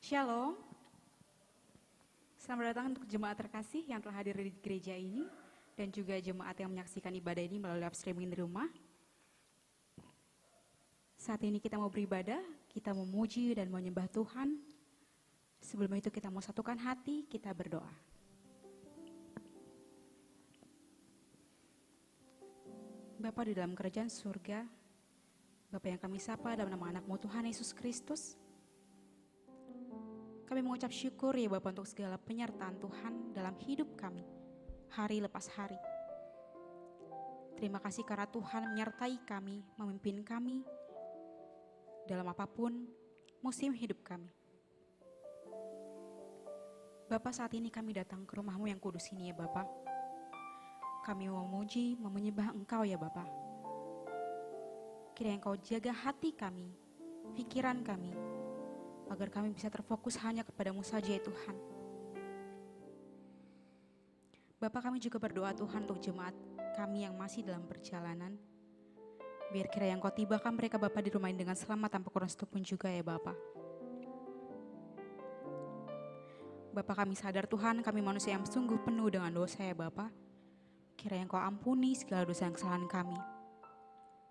Shalom. Selamat datang untuk jemaat terkasih yang telah hadir di gereja ini dan juga jemaat yang menyaksikan ibadah ini melalui live streaming di rumah. Saat ini kita mau beribadah, kita memuji dan menyembah Tuhan. Sebelum itu kita mau satukan hati, kita berdoa. Bapa di dalam kerajaan surga, Bapa yang kami sapa dalam nama anak-Mu Tuhan Yesus Kristus, kami mengucap syukur ya Bapa untuk segala penyertaan Tuhan dalam hidup kami, hari lepas hari. Terima kasih karena Tuhan menyertai kami, memimpin kami dalam apapun musim hidup kami. Bapa, saat ini kami datang ke rumah-Mu yang kudus ini ya Bapa. Kami memuji, menyembah Engkau ya Bapa. Kiranya Engkau jaga hati kami, pikiran kami, agar kami bisa terfokus hanya kepada-Mu saja ya Tuhan. Bapa, kami juga berdoa Tuhan untuk jemaat kami yang masih dalam perjalanan. Biar kiranya Engkau tibakan mereka Bapa di rumah ini dengan selamat tanpa kurang satupun juga ya Bapa. Bapa, kami sadar Tuhan, kami manusia yang sungguh penuh dengan dosa ya Bapa. Kiranya Engkau ampuni segala dosa dan kesalahan kami.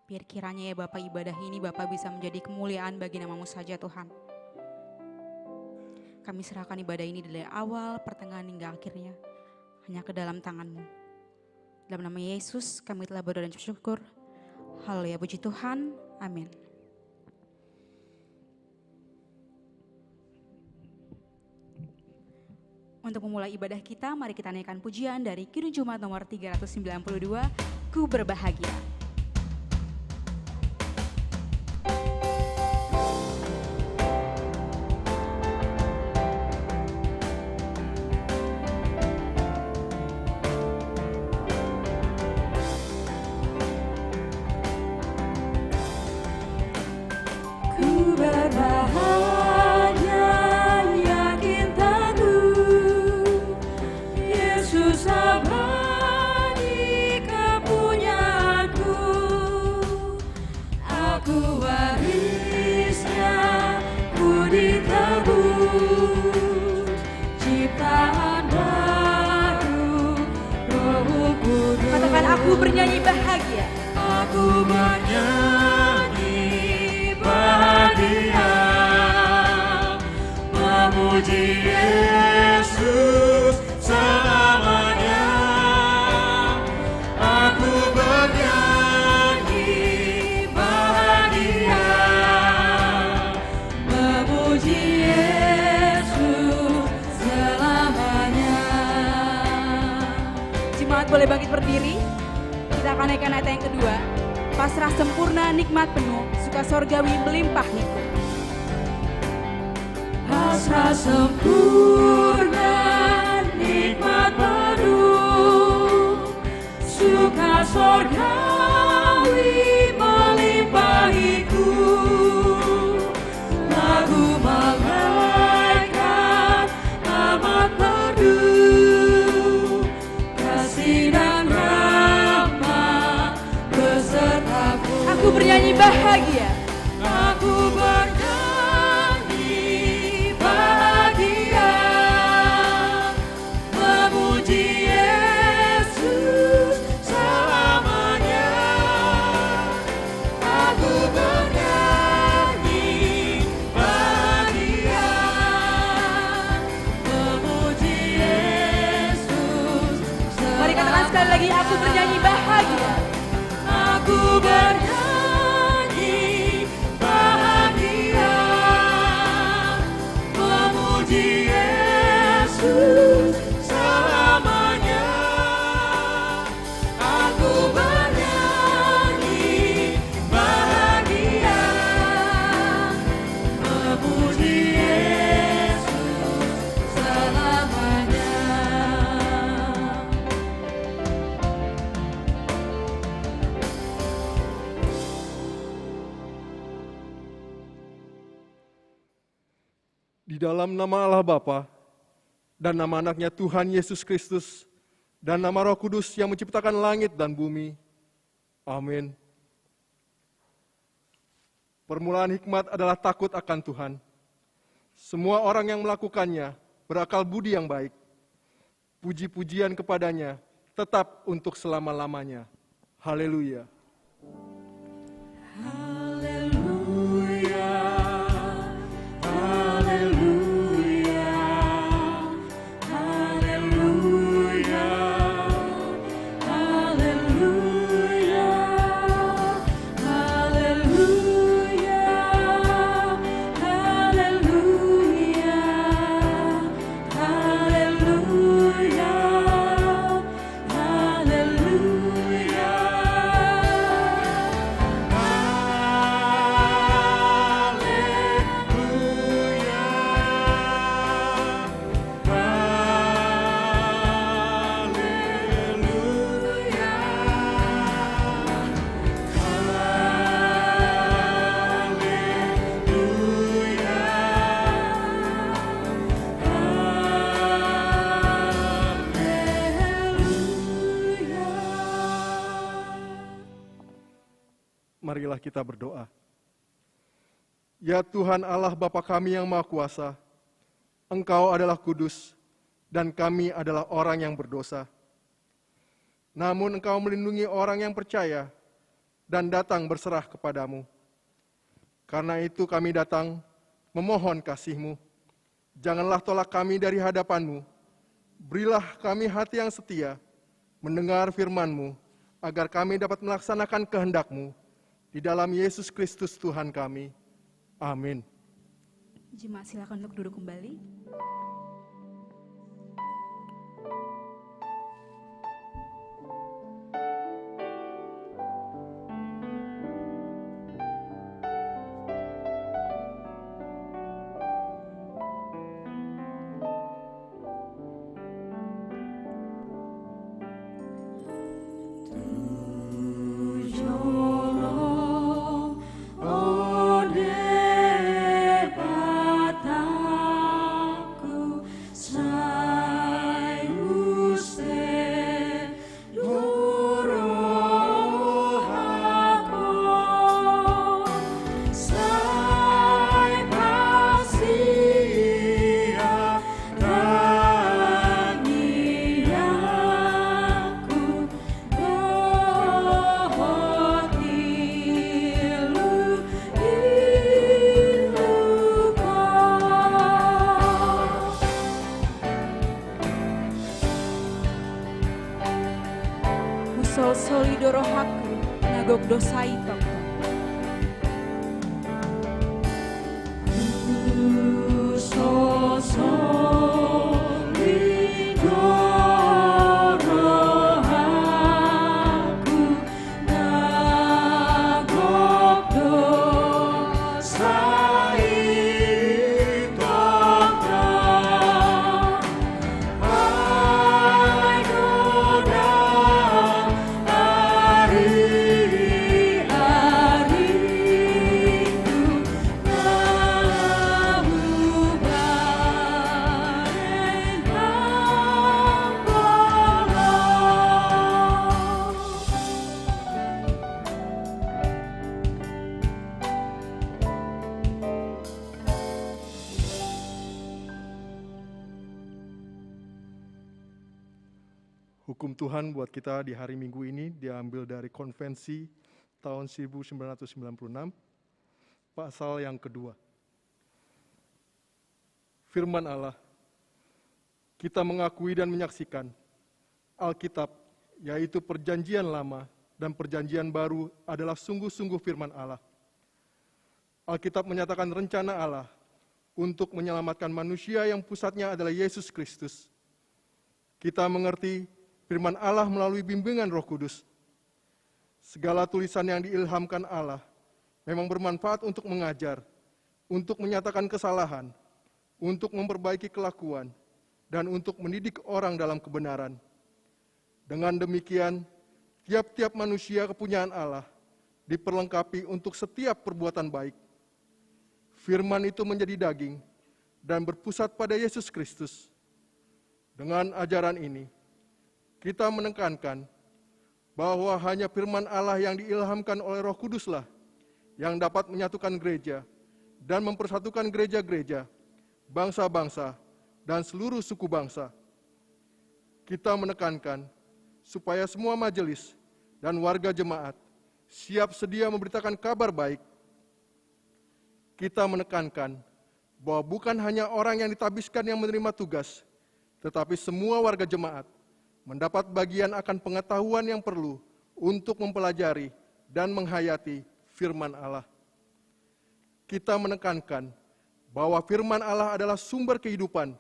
Biar kiranya ya Bapa ibadah ini Bapa bisa menjadi kemuliaan bagi nama-Mu saja Tuhan. Kami serahkan ibadah ini dari awal, pertengahan hingga akhirnya hanya ke dalam tangan-Mu. Dalam nama Yesus kami telah berdoa dan bersyukur. Haleluya, puji Tuhan. Amin. Untuk memulai ibadah kita, mari kita naikkan pujian dari Kidung Jumat nomor 392, Ku Berbahagia. Aku bernyanyi bahagia. Aku bernyanyi bahagia, memuji Yesus selamanya. Aku bernyanyi bahagia, memuji Yesus selamanya. Jemaat boleh bangkit berdiri. Kita akan naikkan ayat yang kedua. Pasrah sempurna, nikmat penuh, suka sorgawi melimpah nikmat. Pasrah sempurna, nikmat penuh, suka sorgawi melimpahiku. Lagu malaikat amat merdu, kasih dan aku bernyanyi bahagia. Aku bernyanyi bahagia, memuji Yesus selamanya. Aku bernyanyi bahagia, memuji Yesus selamanya. Mari katakan sekali lagi, aku bernyanyi bahagia. Aku bernyanyi bahagia, memuji Yesus selamanya. Aku bernyanyi bahagia, memuji Yesus selamanya. Di dalam nama Allah Bapa dan nama anaknya Tuhan Yesus Kristus dan nama Roh Kudus yang menciptakan langit dan bumi. Amin. Permulaan hikmat adalah takut akan Tuhan. Semua orang yang melakukannya berakal budi yang baik. Puji-pujian kepadanya tetap untuk selama-lamanya. Haleluya. Haleluya, haleluya, haleluya, haleluya, haleluya, haleluya, haleluya, Marilah kita berdoa. Ya Tuhan Allah Bapa kami yang Maha Kuasa, Engkau adalah kudus dan kami adalah orang yang berdosa. Namun Engkau melindungi orang yang percaya dan datang berserah kepadamu. Karena itu kami datang memohon kasih-Mu. Janganlah tolak kami dari hadapan-Mu. Berilah kami hati yang setia, mendengar firman-Mu, agar kami dapat melaksanakan kehendak-Mu. Di dalam Yesus Kristus Tuhan kami. Amin. Jemaat silakan untuk duduk kembali. Solidoro haku nagok dosai bapa. Hukum Tuhan buat kita di hari Minggu ini diambil dari konvensi tahun 1996, pasal yang kedua. Firman Allah, kita mengakui dan menyaksikan Alkitab, yaitu Perjanjian Lama dan Perjanjian Baru adalah sungguh-sungguh firman Allah. Alkitab menyatakan rencana Allah untuk menyelamatkan manusia yang pusatnya adalah Yesus Kristus. Kita mengerti firman Allah melalui bimbingan Roh Kudus. Segala tulisan yang diilhamkan Allah memang bermanfaat untuk mengajar, untuk menyatakan kesalahan, untuk memperbaiki kelakuan, dan untuk mendidik orang dalam kebenaran. Dengan demikian, tiap-tiap manusia kepunyaan Allah diperlengkapi untuk setiap perbuatan baik. Firman itu menjadi daging dan berpusat pada Yesus Kristus. Dengan ajaran ini, kita menekankan bahwa hanya firman Allah yang diilhamkan oleh Roh Kuduslah yang dapat menyatukan gereja dan mempersatukan gereja-gereja bangsa-bangsa, dan seluruh suku bangsa. Kita menekankan supaya semua majelis dan warga jemaat siap sedia memberitakan kabar baik. Kita menekankan bahwa bukan hanya orang yang ditabiskan yang menerima tugas, tetapi semua warga jemaat mendapat bagian akan pengetahuan yang perlu untuk mempelajari dan menghayati firman Allah. Kita menekankan bahwa firman Allah adalah sumber kehidupan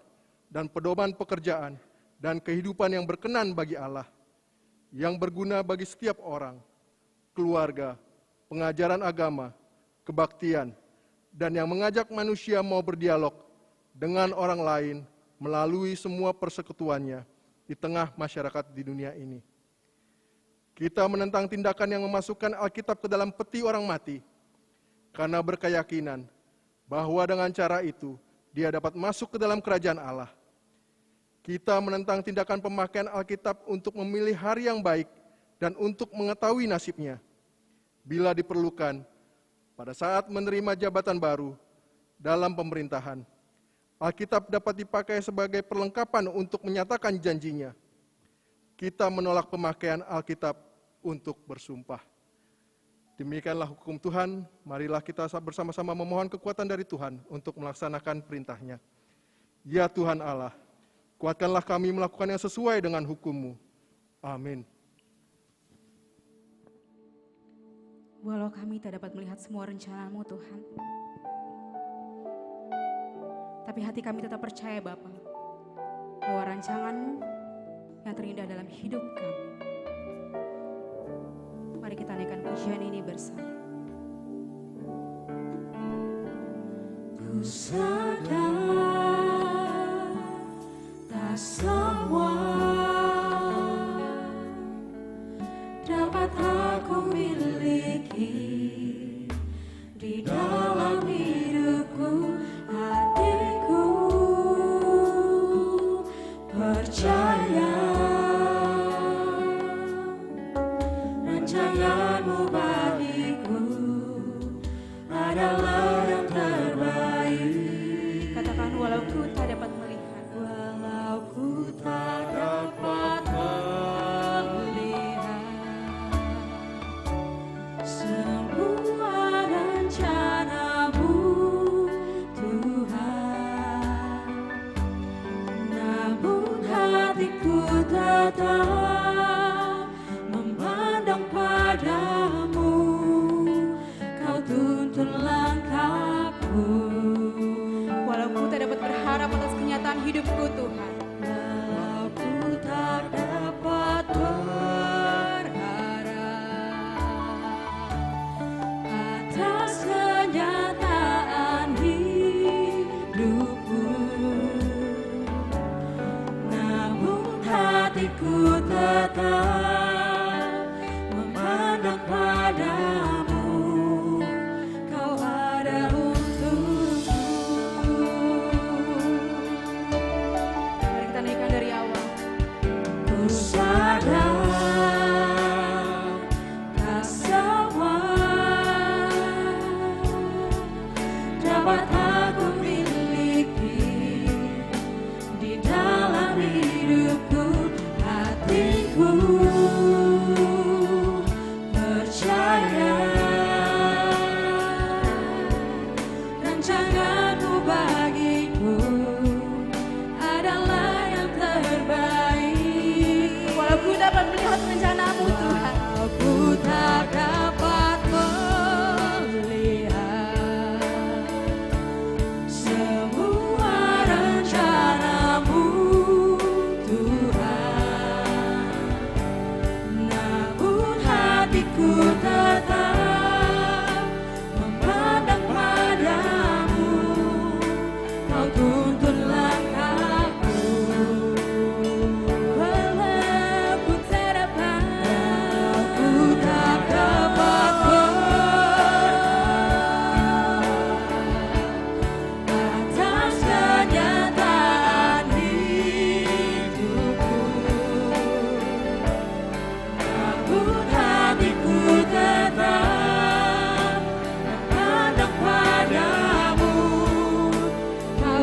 dan pedoman pekerjaan dan kehidupan yang berkenan bagi Allah, yang berguna bagi setiap orang, keluarga, pengajaran agama, kebaktian, dan yang mengajak manusia mau berdialog dengan orang lain melalui semua persekutuannya di tengah masyarakat di dunia ini. Kita menentang tindakan yang memasukkan Alkitab ke dalam peti orang mati, karena berkeyakinan bahwa dengan cara itu dia dapat masuk ke dalam kerajaan Allah. Kita menentang tindakan pemakaian Alkitab untuk memilih hari yang baik dan untuk mengetahui nasibnya. Bila diperlukan, pada saat menerima jabatan baru dalam pemerintahan, Alkitab dapat dipakai sebagai perlengkapan untuk menyatakan janjinya. Kita menolak pemakaian Alkitab untuk bersumpah. Demikianlah hukum Tuhan, marilah kita bersama-sama memohon kekuatan dari Tuhan untuk melaksanakan perintahnya. Ya Tuhan Allah, kuatkanlah kami melakukan yang sesuai dengan hukum-Mu. Amin. Walau kami tak dapat melihat semua rencana-Mu Tuhan, tapi hati kami tetap percaya Bapa, bahwa rancangan-Mu yang terindah dalam hidup kami. Mari kita naikkan pujian ini bersama. Ku sadar tak semua dapat aku miliki di dalam hidupku, hatiku percaya rancangan-Mu bagiku adalah yang terbaik. Katakan walau ku tak dapat melihat, Walau ku tak dapat melihat semua rencana-Mu Tuhan, namun hatiku tetap memandang padamu. Kau tuntun langkahku. walau ku tak dapat berharap atas kenyataan hidupku Tuhan, Walau ku tak dapat berharap atas kenyataan hidupku, namun hatiku tetap memandang padamu. Kau ada untukku. mari kita naikkan dari awal. Ku sadar tak semua dapat aku miliki di dalam hidupku, hatiku percaya rancangan-Mu bagiku adalah yang terbaik. Walau ku dapat melihat rencana-Mu Tuhan, Aku tak dapat melihat semua rencana-Mu Tuhan, namun hatiku tetap memandang padamu. Kau tuntun langkahku. Walau ku tak dapat atas kenyataan hidupku, namun hatiku tetap memandang padamu. Kau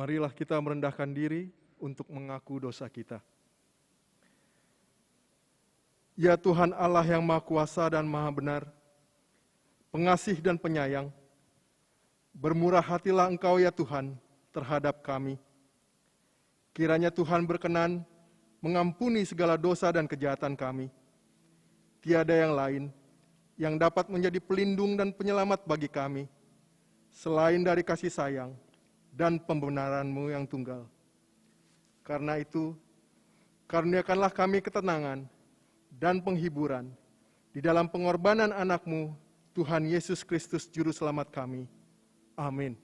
Marilah kita merendahkan diri untuk mengaku dosa kita. Ya Tuhan Allah yang Maha Kuasa dan Maha Benar, pengasih dan penyayang, bermurah hatilah Engkau ya Tuhan terhadap kami. Kiranya Tuhan berkenan mengampuni segala dosa dan kejahatan kami. Tiada yang lain yang dapat menjadi pelindung dan penyelamat bagi kami, selain dari kasih sayang dan pembenaran-Mu yang tunggal. Karena itu, karuniakanlah kami ketenangan dan penghiburan di dalam pengorbanan anak-Mu, Tuhan Yesus Kristus Juru Selamat kami. Amin.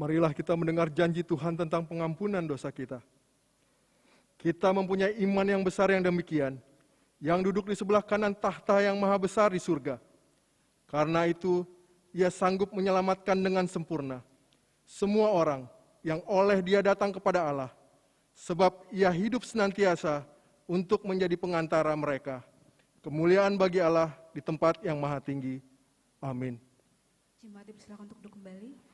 Marilah kita mendengar janji Tuhan tentang pengampunan dosa kita. Kita mempunyai iman yang besar yang demikian, yang duduk di sebelah kanan tahta yang maha besar di surga. Karena itu, Ia sanggup menyelamatkan dengan sempurna semua orang yang oleh Dia datang kepada Allah, sebab Ia hidup senantiasa untuk menjadi pengantara mereka. Kemuliaan bagi Allah di tempat yang maha tinggi. Amin. Jemaat dipersilakan untuk duduk kembali.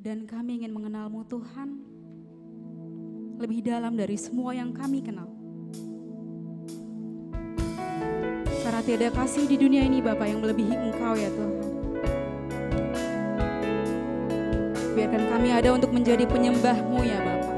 Dan kami ingin mengenal-Mu Tuhan lebih dalam dari semua yang kami kenal. Karena tiada kasih di dunia ini Bapa yang melebihi Engkau ya Tuhan. Biarkan kami ada untuk menjadi penyembah-Mu ya Bapa.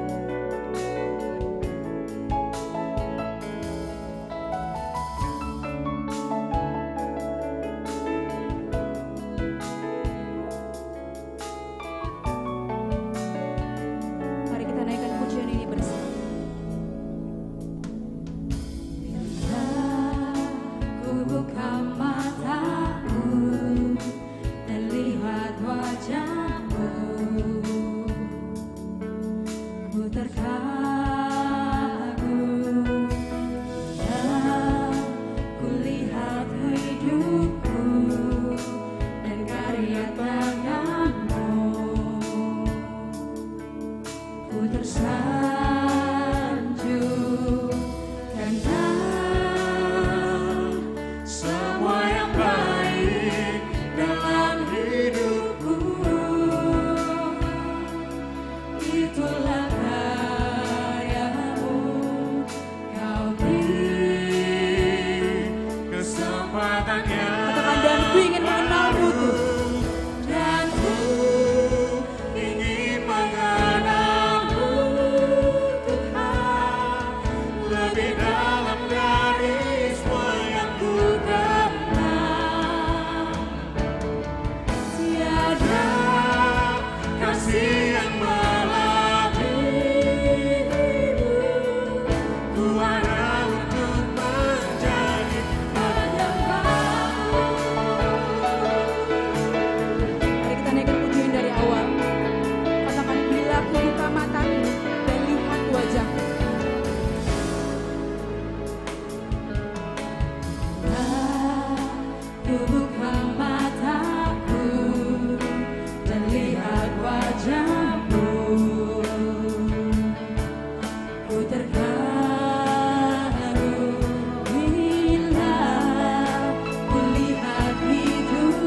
Bila kulihat hidup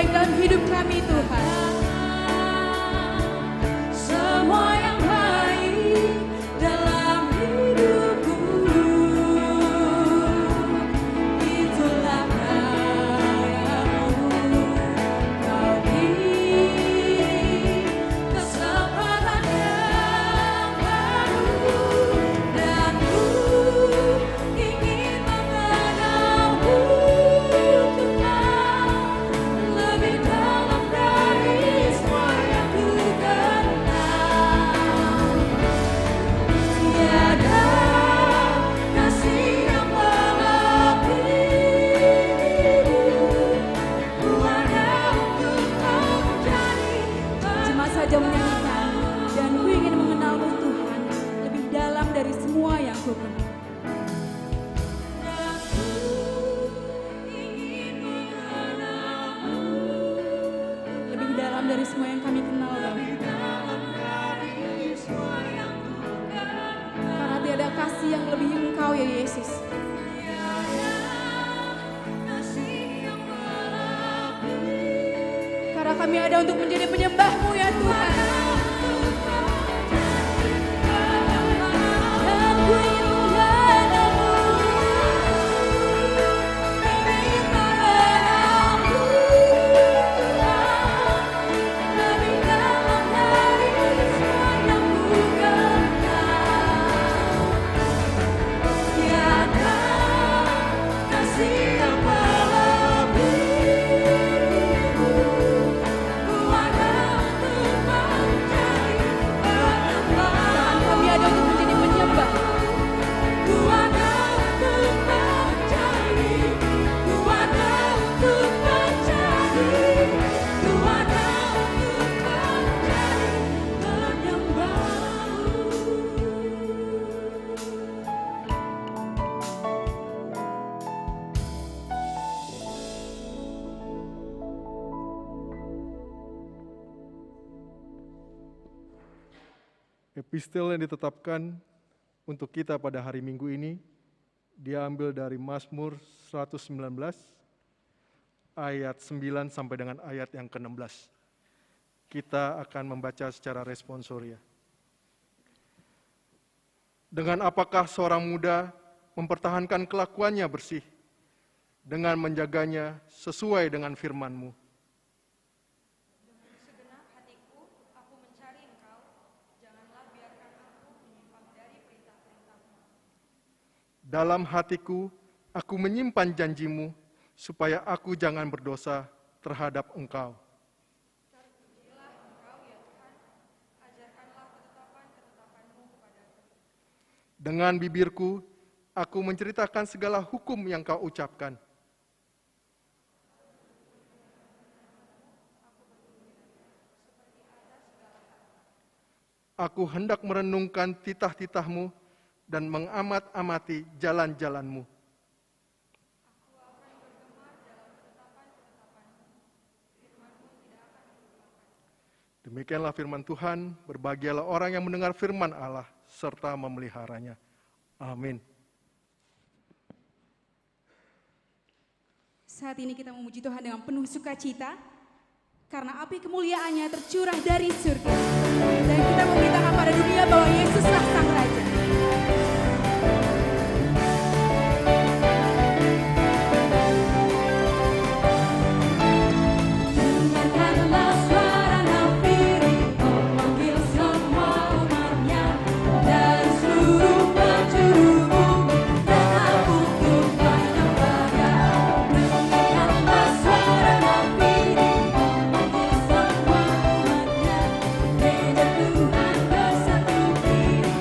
terbaik dalam hidup kami Tuhan. Semua yang baik dalam hidupku, itulah karya-Mu. Kau beri kesempatan yang baru, dan ku ingin mengenal-Mu Tuhan, lebih dalam dari semua yang ku kenal. Tiada kasih yang melebihi, ku ada untuk Kau menjadi Jemaat saja menyanyikan, dan ku ingin mengenal-Mu Tuhan lebih dalam dari semua yang ku kenal. dan ku ingin mengenal-Mu. Lebih dalam dari semua yang kami kenal Bapa. Karena tiada kasih yang lebih Engkau ya Yesus. Karena kami ada untuk menjadi penyembah-Mu ya Tuhan. Dan ku ingin mengenal-Mu, ingin mengenal-Mu Tuhan, lebih dalam dari semua yang ku kenal. Tiada kasih yang melebihi, ku ada untuk menjadi penyembah. Kami ada untuk menjadi penyembah. Ku ada untuk menjadi, ku ada untuk menjadi, ku ada untuk menjadi penyembah-Mu. Epistel yang ditetapkan untuk kita pada hari Minggu ini diambil dari Mazmur 119 ayat 9 sampai dengan ayat yang ke-16. Kita akan membaca secara responsoria. Dengan apakah seorang muda mempertahankan kelakuannya bersih dengan menjaganya sesuai dengan firman-Mu. Segenap hatiku, aku mencari Engkau, janganlah biarkan aku menyimpang dari perintah-perintah-Mu. Dalam hatiku, aku menyimpan janji-Mu, supaya aku jangan berdosa terhadap Engkau. Terpujilah Engkau ya Tuhan, ajarkanlah ketetapan-ketetapan-Mu kepadaku. Dengan bibirku, aku menceritakan segala hukum yang Kau ucapkan. Aku hendak merenungkan titah-titah-Mu dan mengamat-amati jalan-jalan-Mu. Demikianlah firman Tuhan, berbahagialah orang yang mendengar firman Allah serta memeliharanya. Amin. Saat ini kita memuji Tuhan dengan penuh sukacita, karena api kemuliaannya tercurah dari surga. Dan kita memberitakan pada dunia bahwa Yesuslah Sang Raja. Dengarkanlah suara nafiri, memanggil semua umatnya dari seluruh penjuru bumi, datang untuk menyembahnya. Dengarkanlah suara nafiri, memanggil semua umatnya, gereja Tuhan bersatu diri,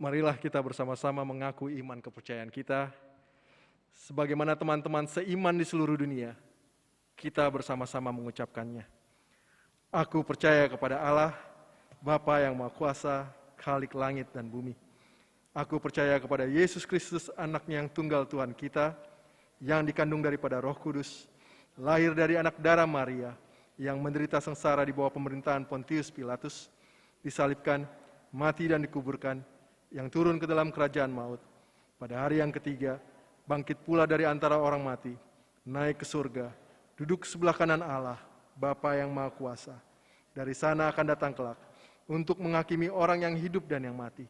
Marilah kita bersama-sama mengaku iman kepercayaan kita. Sebagaimana teman-teman seiman di seluruh dunia, kita bersama-sama mengucapkannya. Aku percaya kepada Allah, Bapa yang Maha Kuasa, Khalik langit dan bumi. Aku percaya kepada Yesus Kristus, anaknya yang tunggal Tuhan kita, yang dikandung daripada Roh Kudus, lahir dari anak darah Maria, yang menderita sengsara di bawah pemerintahan Pontius Pilatus, disalibkan, mati dan dikuburkan, yang turun ke dalam kerajaan maut. Pada hari yang ketiga, bangkit pula dari antara orang mati, naik ke surga, duduk sebelah kanan Allah, Bapa yang Maha Kuasa. Dari sana akan datang kelak, untuk menghakimi orang yang hidup dan yang mati.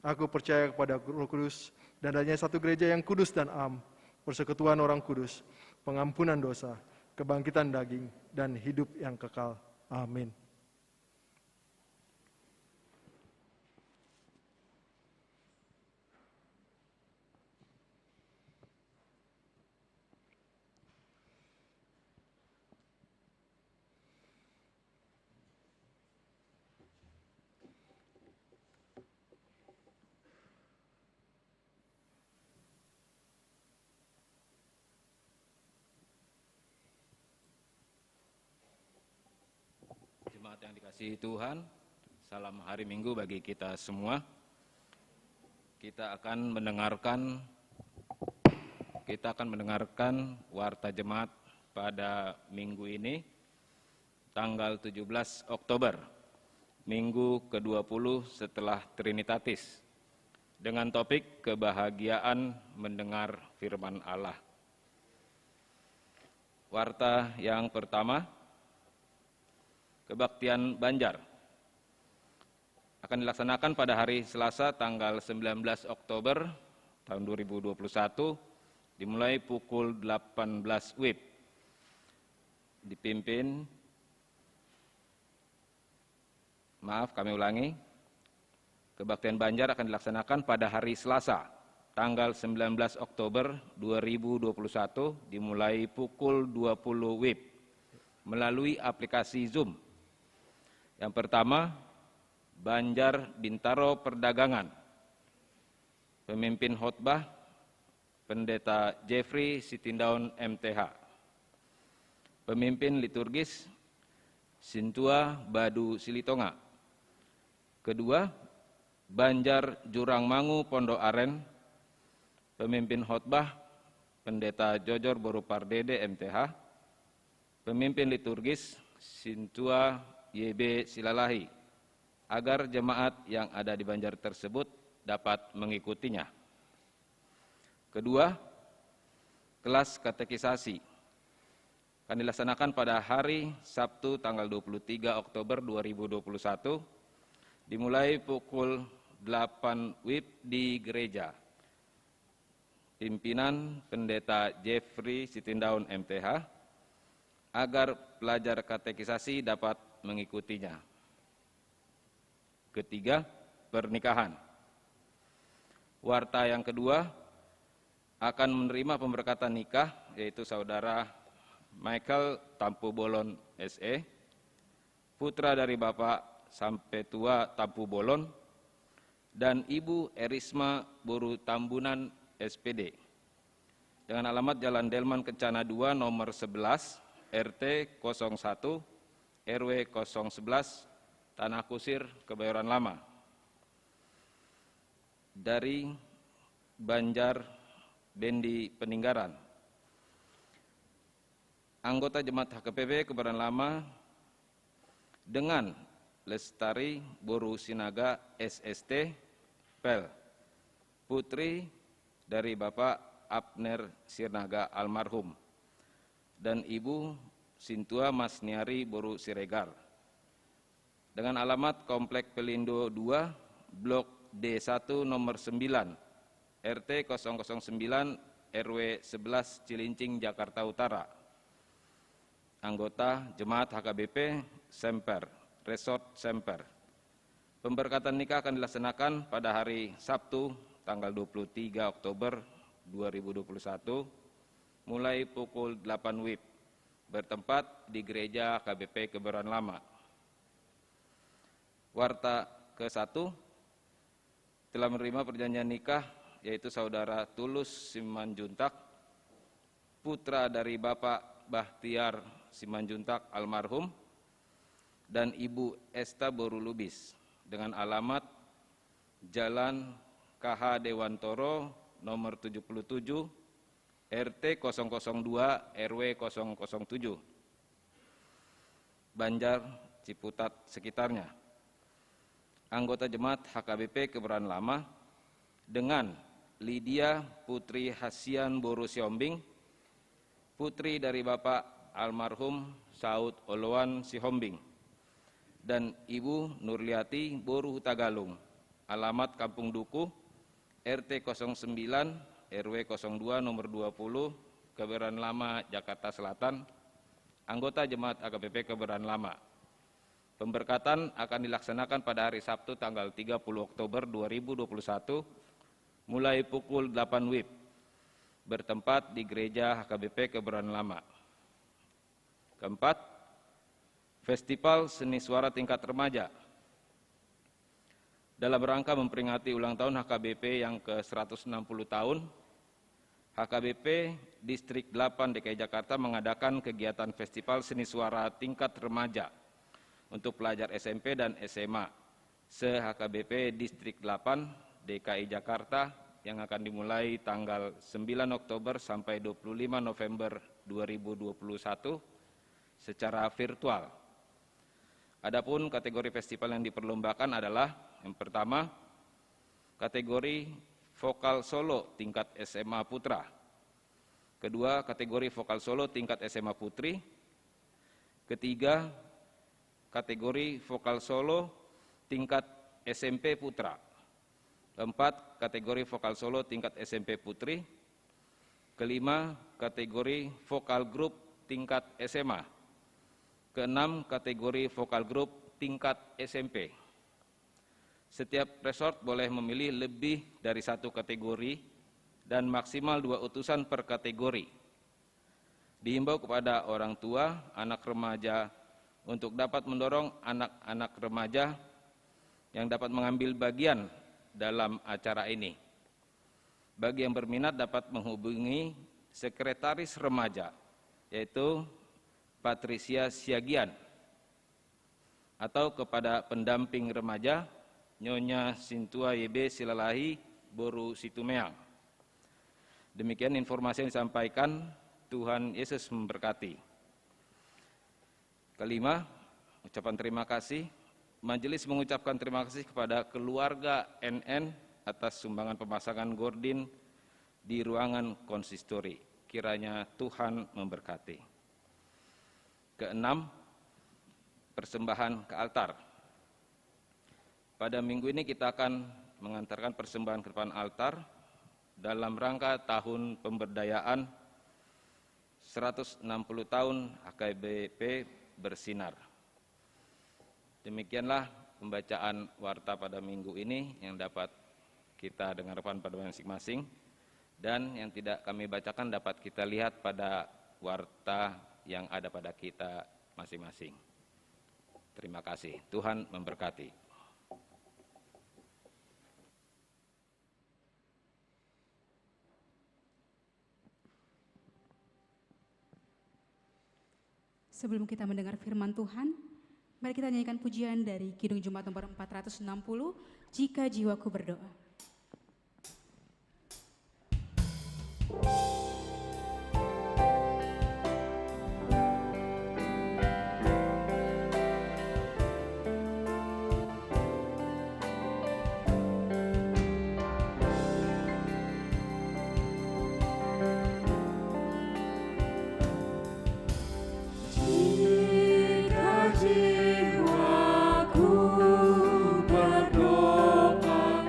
Aku percaya kepada Roh Kudus, dan adanya satu gereja yang kudus dan am, persekutuan orang kudus, pengampunan dosa, kebangkitan daging, dan hidup yang kekal. Amin. Jemaat yang dikasihi Tuhan, salam hari Minggu bagi kita semua. Kita akan mendengarkan warta jemaat pada minggu ini, tanggal 17 Oktober, minggu ke-20 setelah Trinitatis, dengan topik kebahagiaan mendengar firman Allah. Warta yang pertama, Kebaktian Banjar akan dilaksanakan pada hari Selasa tanggal 19 Oktober tahun 2021 dimulai pukul 18 WIB. Kebaktian Banjar akan dilaksanakan pada hari Selasa tanggal 19 Oktober 2021 dimulai pukul 20 WIB melalui aplikasi Zoom. Yang pertama, Banjar Bintaro Perdagangan. Pemimpin khotbah, Pendeta Jeffrey Sitindaun MTH. Pemimpin liturgis, Sintua Badu Silitonga. Kedua, Banjar Jurangmangu Pondok Aren. Pemimpin khotbah, Pendeta Jojor Borupardede MTH. Pemimpin liturgis, Sintua YB Silalahi, agar jemaat yang ada di Banjar tersebut dapat mengikutinya. Kedua, kelas katekisasi akan dilaksanakan pada hari Sabtu tanggal 23 Oktober 2021 dimulai pukul 8 WIB di gereja. Pimpinan Pendeta Jeffrey Sitindaun MTH, agar pelajar katekisasi dapat mengikutinya. Ketiga, pernikahan. Warta yang kedua akan menerima pemberkatan nikah, yaitu Saudara Michael Tampu Bolon SE, putra dari Bapak Sampetua Tampu Bolon, dan Ibu Erisma Boru Tambunan SPD, dengan alamat Jalan Delman Kencana 2 nomor 11, RT 01, RW 011, Tanah Kusir, Kebayoran Lama. Dari Banjar Bendi Peninggaran. Anggota Jemaat HKPB Kebayoran Lama dengan Lestari Boru Sinaga SST PEL, putri dari Bapak Abner Sirnaga almarhum, dan Ibu Sintua Masniari Boru Siregar, dengan alamat Komplek Pelindo 2, Blok D1 nomor 9, RT 009, RW 11 Cilincing, Jakarta Utara. Anggota Jemaat HKBP Semper, Resort Semper. Pemberkatan nikah akan dilaksanakan pada hari Sabtu tanggal 23 Oktober 2021 mulai pukul 8 WIB, bertempat di Gereja KBP Kebayoran Lama. Warta ke-1, telah menerima perjanjian nikah, yaitu Saudara Tulus Simanjuntak, putra dari Bapak Bahtiar Simanjuntak almarhum, dan Ibu Esta Borulubis, dengan alamat Jalan KH Dewantoro nomor 77, RT 002 RW 007, Banjar, Ciputat, sekitarnya. Anggota Jemaat HKBP Kebayoran Lama dengan Lydia Putri Hasian Boru Siombing, putri dari Bapak almarhum Saud Oloan Sihombing, dan Ibu Nurliati Boru Hutagalung, alamat Kampung Duku, RT 09 RW 02 nomor 20, Kebayoran Lama, Jakarta Selatan, anggota Jemaat HKBP Kebayoran Lama. Pemberkatan akan dilaksanakan pada hari Sabtu tanggal 30 Oktober 2021 mulai pukul 8 WIB bertempat di Gereja HKBP Kebayoran Lama. Keempat, Festival Seni Suara Tingkat Remaja. Dalam rangka memperingati ulang tahun HKBP yang ke-160 tahun, HKBP Distrik 8 DKI Jakarta mengadakan kegiatan Festival Seni Suara Tingkat Remaja untuk pelajar SMP dan SMA se-HKBP Distrik 8 DKI Jakarta yang akan dimulai tanggal 9 Oktober sampai 25 November 2021 secara virtual. Adapun kategori festival yang diperlombakan adalah yang pertama, kategori vokal solo tingkat SMA Putra. Kedua, kategori vokal solo tingkat SMA Putri. Ketiga, kategori vokal solo tingkat SMP Putra. Keempat, kategori vokal solo tingkat SMP Putri. Kelima, kategori vokal grup tingkat SMA. Keenam, kategori vokal grup tingkat SMP. Setiap resort boleh memilih lebih dari satu kategori dan maksimal 2 utusan per kategori. Dihimbau kepada orang tua, anak remaja untuk dapat mendorong anak-anak remaja yang dapat mengambil bagian dalam acara ini. Bagi yang berminat dapat menghubungi Sekretaris Remaja, yaitu Patricia Siagian, atau kepada pendamping remaja, Nyonya Sintua YB Silalahi Boru Situmeang. Demikian informasi yang disampaikan. Tuhan Yesus memberkati. Kelima, ucapan terima kasih. Majelis mengucapkan terima kasih kepada keluarga NN atas sumbangan pemasangan gordin di ruangan konsistori. Kiranya Tuhan memberkati. Keenam, persembahan ke altar. Pada minggu ini kita akan mengantarkan persembahan ke depan altar dalam rangka tahun pemberdayaan 160 tahun HKBP bersinar. Demikianlah pembacaan warta pada minggu ini yang dapat kita dengarkan pada masing-masing, dan yang tidak kami bacakan dapat kita lihat pada warta yang ada pada kita masing-masing. Terima kasih. Tuhan memberkati. Sebelum kita mendengar firman Tuhan, mari kita nyanyikan pujian dari Kidung Jumat nomor 460, Jika Jiwaku Berdoa. Jika jiwaku berdoa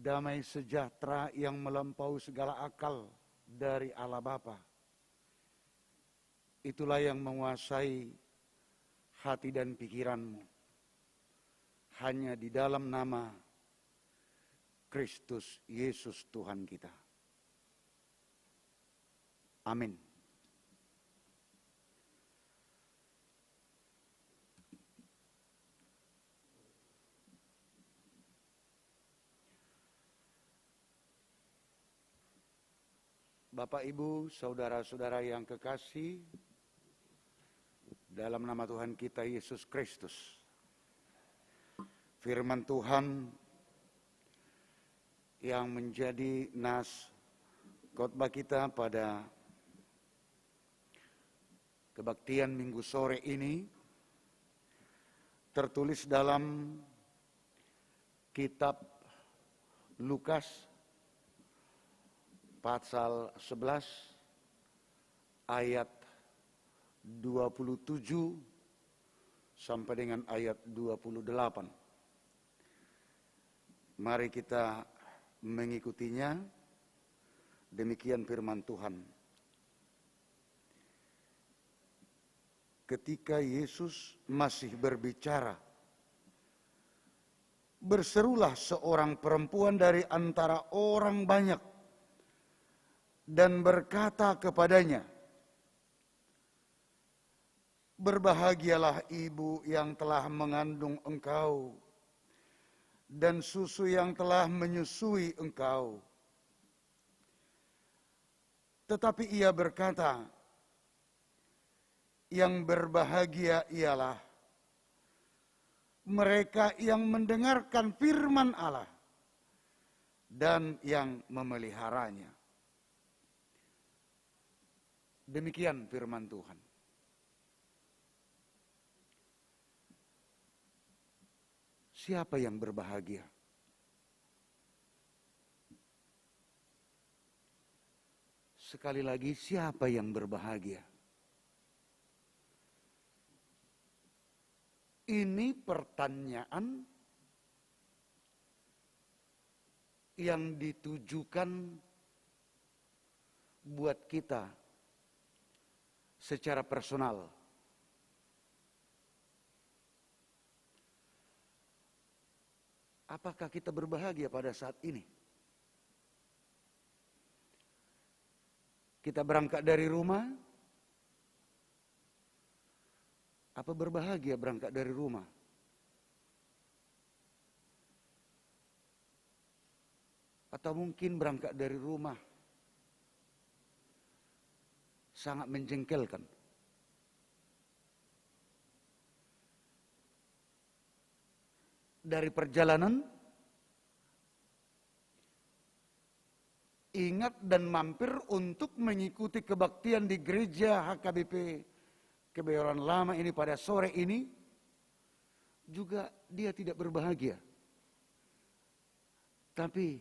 damai sejahtera yang melampaui segala akal dari Allah Bapa. Itulah yang menguasai hati dan pikiranmu. Hanya di dalam nama Kristus Yesus Tuhan kita. Amin. Bapak, Ibu, saudara-saudara yang kekasih, dalam nama Tuhan kita Yesus Kristus, firman Tuhan yang menjadi nas khotbah kita pada kebaktian Minggu sore ini tertulis dalam kitab Lukas pasal 11 ayat 27 sampai dengan ayat 28. Mari kita mengikutinya. Demikian firman Tuhan. Ketika Yesus masih berbicara, berserulah seorang perempuan dari antara orang banyak dan berkata kepadanya, "Berbahagialah ibu yang telah mengandung engkau dan susu yang telah menyusui engkau." Tetapi ia berkata, "Yang berbahagia ialah mereka yang mendengarkan firman Allah dan yang memeliharanya." Demikian firman Tuhan. Siapa yang berbahagia? Sekali lagi, siapa yang berbahagia? Ini pertanyaan yang ditujukan buat kita secara personal. Apakah kita berbahagia pada saat ini? Kita berangkat dari rumah, apa berbahagia berangkat dari rumah? Atau mungkin berangkat dari rumah sangat menjengkelkan. Dari perjalanan, ingat dan mampir untuk mengikuti kebaktian di gereja HKBP Kebayoran Lama ini pada sore ini, juga dia tidak berbahagia. Tapi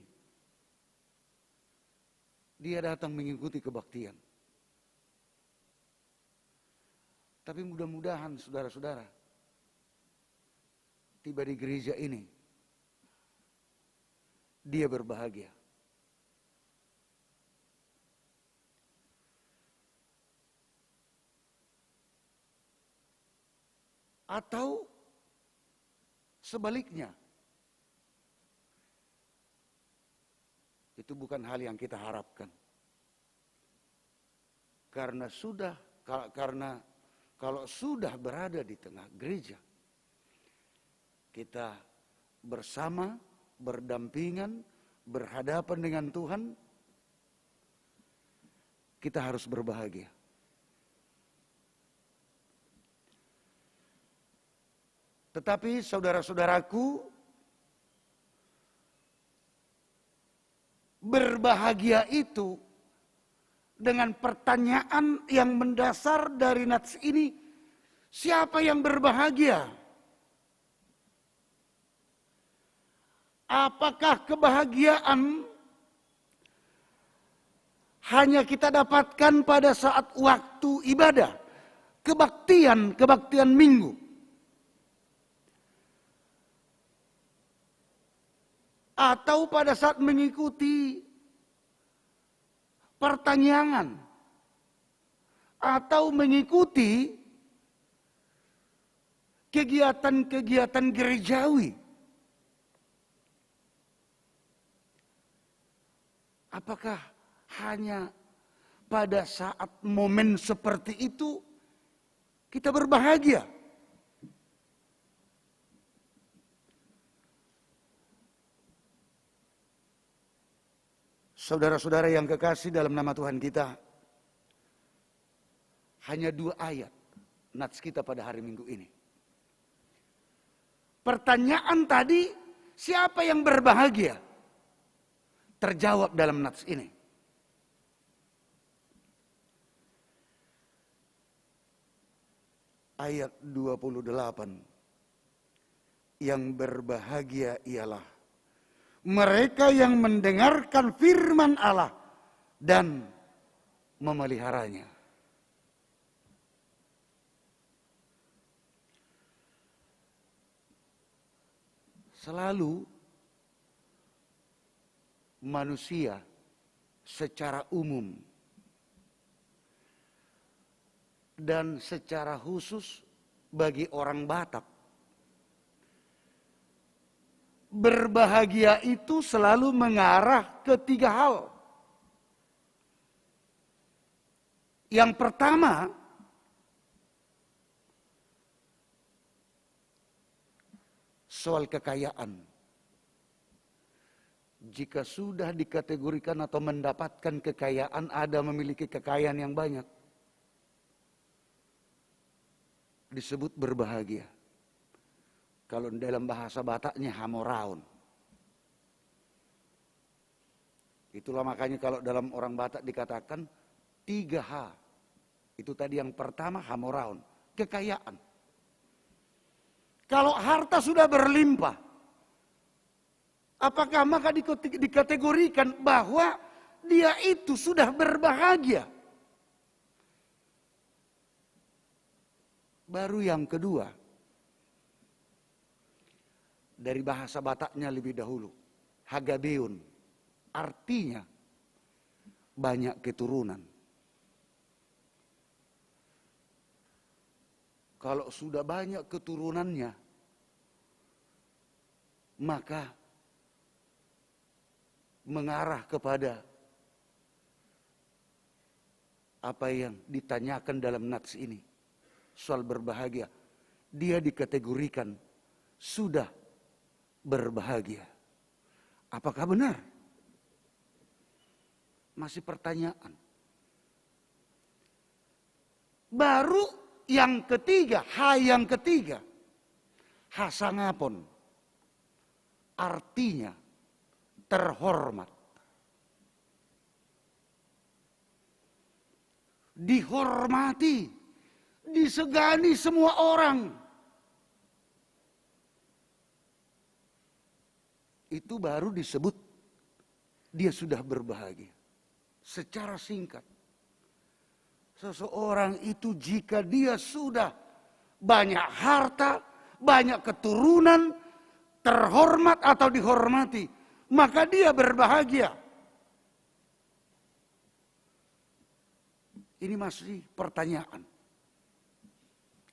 dia datang mengikuti kebaktian. Tapi mudah-mudahan saudara-saudara, tiba di gereja ini, dia berbahagia. Atau sebaliknya, itu bukan hal yang kita harapkan. Karena kalau sudah berada di tengah gereja, kita bersama, berdampingan, berhadapan dengan Tuhan, kita harus berbahagia. Tetapi saudara-saudaraku, berbahagia itu dengan pertanyaan yang mendasar dari nats ini, siapa yang berbahagia? Apakah kebahagiaan hanya kita dapatkan pada saat waktu ibadah, kebaktian minggu? atau pada saat mengikuti pertanyaan atau mengikuti kegiatan-kegiatan gerejawi. Apakah hanya pada saat momen seperti itu kita berbahagia? Saudara-saudara yang kekasih dalam nama Tuhan kita, hanya 2 ayat nats kita pada hari Minggu ini. Pertanyaan tadi, siapa yang berbahagia? Terjawab dalam nats ini. Ayat 28. Yang berbahagia ialah mereka yang mendengarkan firman Allah dan memeliharanya. Selalu manusia secara umum dan secara khusus bagi orang Batak, berbahagia itu selalu mengarah ke 3 hal. Yang pertama, soal kekayaan. Jika sudah dikategorikan atau mendapatkan kekayaan, ada memiliki kekayaan yang banyak, disebut berbahagia. Kalau dalam bahasa Bataknya hamoraun. Itulah makanya kalau dalam orang Batak dikatakan 3H. Itu tadi yang pertama hamoraun, kekayaan. Kalau harta sudah berlimpah, apakah maka dikategorikan bahwa dia itu sudah berbahagia? Baru yang kedua, dari bahasa Bataknya lebih dahulu, hagabeun, artinya banyak keturunan. Kalau sudah banyak keturunannya, maka mengarah kepada apa yang ditanyakan dalam nats ini. Soal berbahagia. Dia dikategorikan sudah berbahagia. Apakah benar? Masih pertanyaan. Baru yang ketiga, yang ketiga, hasangapon, artinya terhormat. Dihormati, disegani semua orang. Itu baru disebut dia sudah berbahagia. Secara singkat, seseorang itu jika dia sudah banyak harta, banyak keturunan, terhormat atau dihormati, maka dia berbahagia. Ini masih pertanyaan.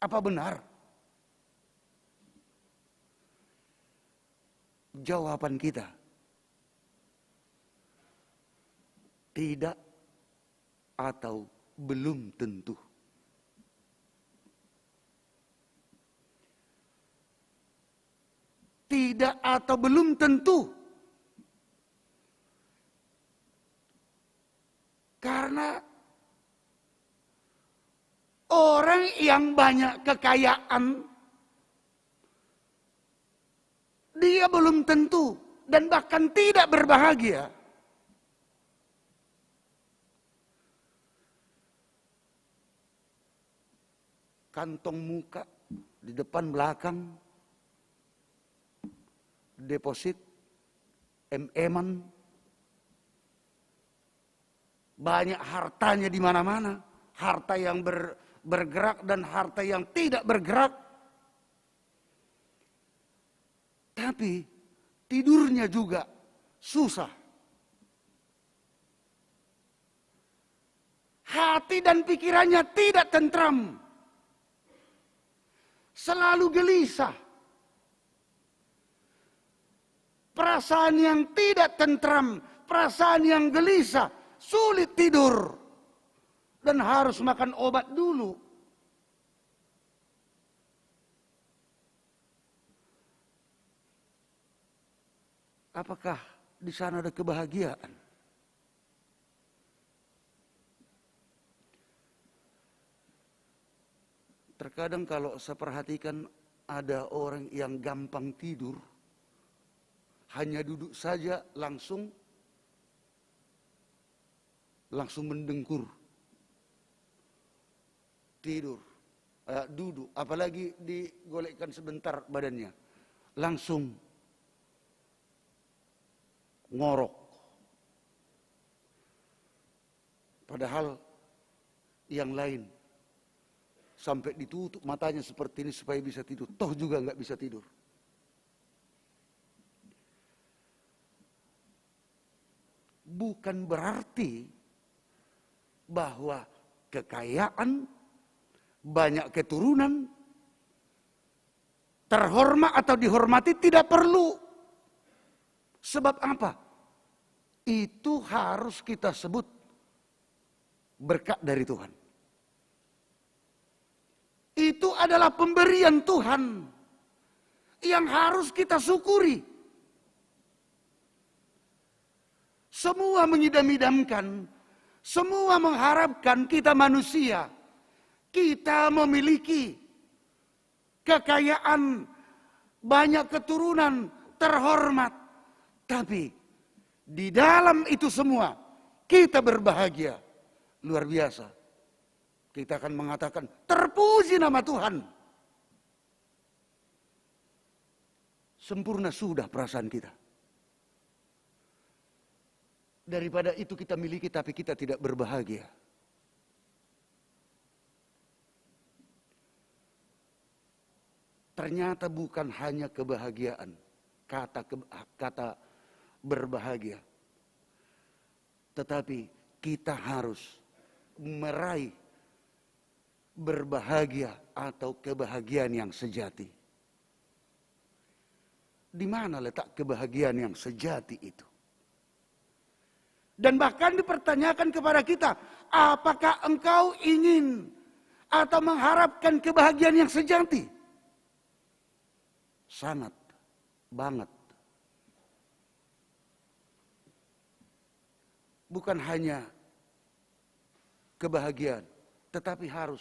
Apa benar? Jawaban kita, tidak atau belum tentu. Tidak atau belum tentu. Karena orang yang banyak kekayaan, dia belum tentu dan bahkan tidak berbahagia. Kantong muka di depan belakang, deposit, MM-an, banyak hartanya di mana-mana, harta yang bergerak dan harta yang tidak bergerak. Tapi tidurnya juga susah. Hati dan pikirannya tidak tentram. Selalu gelisah. Perasaan yang tidak tentram, perasaan yang gelisah, sulit tidur. Dan harus makan obat dulu. Apakah di sana ada kebahagiaan? Terkadang kalau saya perhatikan ada orang yang gampang tidur, hanya duduk saja langsung mendengkur. Tidur, duduk, apalagi digolekkan sebentar badannya, langsung ngorok. Padahal yang lain sampai ditutup matanya seperti ini supaya bisa tidur, toh juga nggak bisa tidur. Bukan berarti bahwa kekayaan, banyak keturunan, terhormat atau dihormati tidak perlu. Sebab apa? Itu harus kita sebut berkat dari Tuhan. Itu adalah pemberian Tuhan yang harus kita syukuri. Semua mengidam-idamkan, semua mengharapkan kita manusia, kita memiliki kekayaan, banyak keturunan, terhormat. Tapi di dalam itu semua kita berbahagia. Luar biasa. Kita akan mengatakan, terpuji nama Tuhan. Sempurna sudah perasaan kita. Daripada itu kita miliki tapi kita tidak berbahagia. Ternyata bukan hanya kebahagiaan. Kata berbahagia. Tetapi kita harus meraih berbahagia atau kebahagiaan yang sejati. Di mana letak kebahagiaan yang sejati itu? Dan bahkan dipertanyakan kepada kita, apakah engkau ingin atau mengharapkan kebahagiaan yang sejati? Sangat, banget. Bukan hanya kebahagiaan, tetapi harus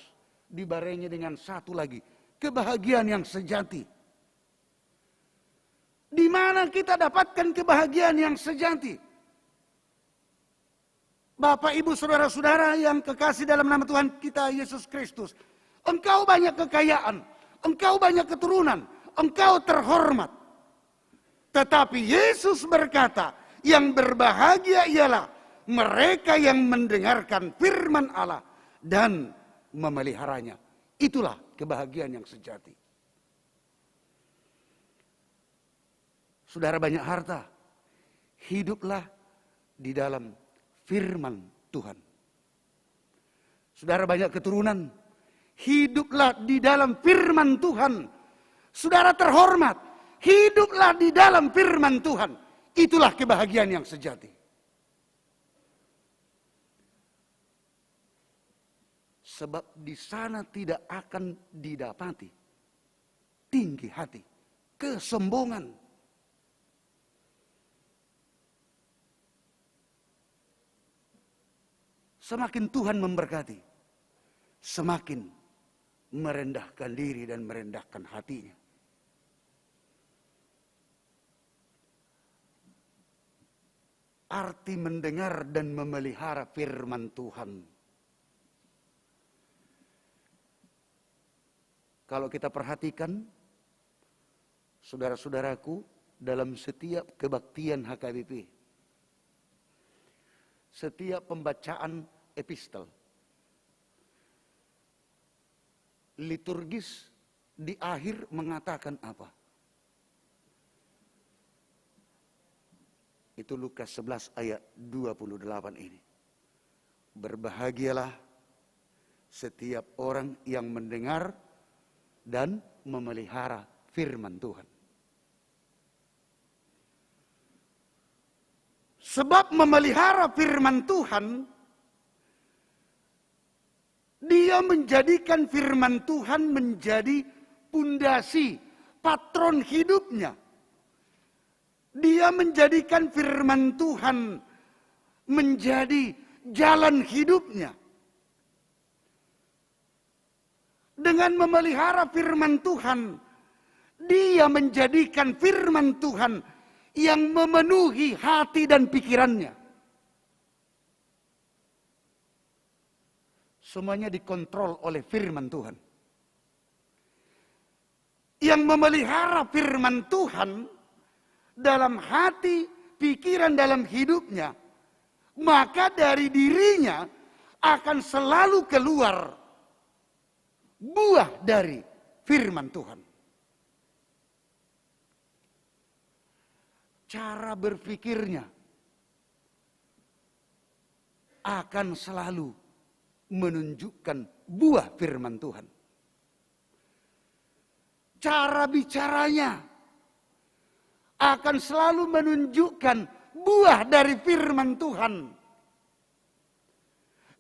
dibarengi dengan satu lagi, kebahagiaan yang sejati. Di mana kita dapatkan kebahagiaan yang sejati? Bapak, Ibu, saudara-saudara yang kekasih dalam nama Tuhan kita Yesus Kristus. Engkau banyak kekayaan, engkau banyak keturunan, engkau terhormat. Tetapi Yesus berkata, yang berbahagia ialah mereka yang mendengarkan firman Allah dan memeliharanya. Itulah kebahagiaan yang sejati. Saudara banyak harta, hiduplah di dalam firman Tuhan. Saudara banyak keturunan, hiduplah di dalam firman Tuhan. Saudara terhormat, hiduplah di dalam firman Tuhan. Itulah kebahagiaan yang sejati. Sebab di sana tidak akan didapati tinggi hati, kesombongan. Semakin Tuhan memberkati, semakin merendahkan diri dan merendahkan hatinya. Arti mendengar dan memelihara firman Tuhan. Kalau kita perhatikan, saudara-saudaraku, dalam setiap kebaktian HKBP, setiap pembacaan epistel, liturgis di akhir mengatakan apa? Itu Lukas 11 ayat 28 ini. Berbahagialah setiap orang yang mendengar dan memelihara firman Tuhan. Sebab memelihara firman Tuhan, dia menjadikan firman Tuhan menjadi pundasi, patron hidupnya. Dia menjadikan firman Tuhan menjadi jalan hidupnya. Dengan memelihara firman Tuhan, dia menjadikan firman Tuhan yang memenuhi hati dan pikirannya. Semuanya dikontrol oleh firman Tuhan. Yang memelihara firman Tuhan dalam hati, pikiran, dalam hidupnya, maka dari dirinya akan selalu keluar buah dari firman Tuhan. Cara berpikirnya akan selalu menunjukkan buah firman Tuhan. Cara bicaranya akan selalu menunjukkan buah dari firman Tuhan.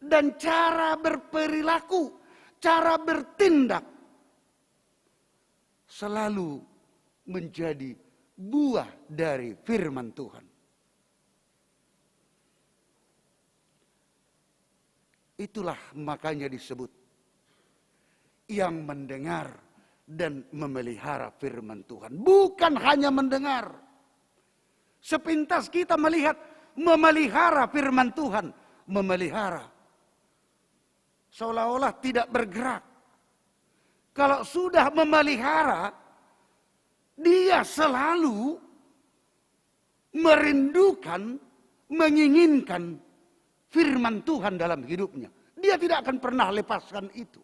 Dan cara berperilaku, cara bertindak selalu menjadi buah dari firman Tuhan. Itulah makanya disebut yang mendengar dan memelihara firman Tuhan. Bukan hanya mendengar. Sepintas kita melihat memelihara firman Tuhan. Memelihara. Seolah-olah tidak bergerak. Kalau sudah memelihara, dia selalu merindukan, menginginkan firman Tuhan dalam hidupnya. Dia tidak akan pernah lepaskan itu.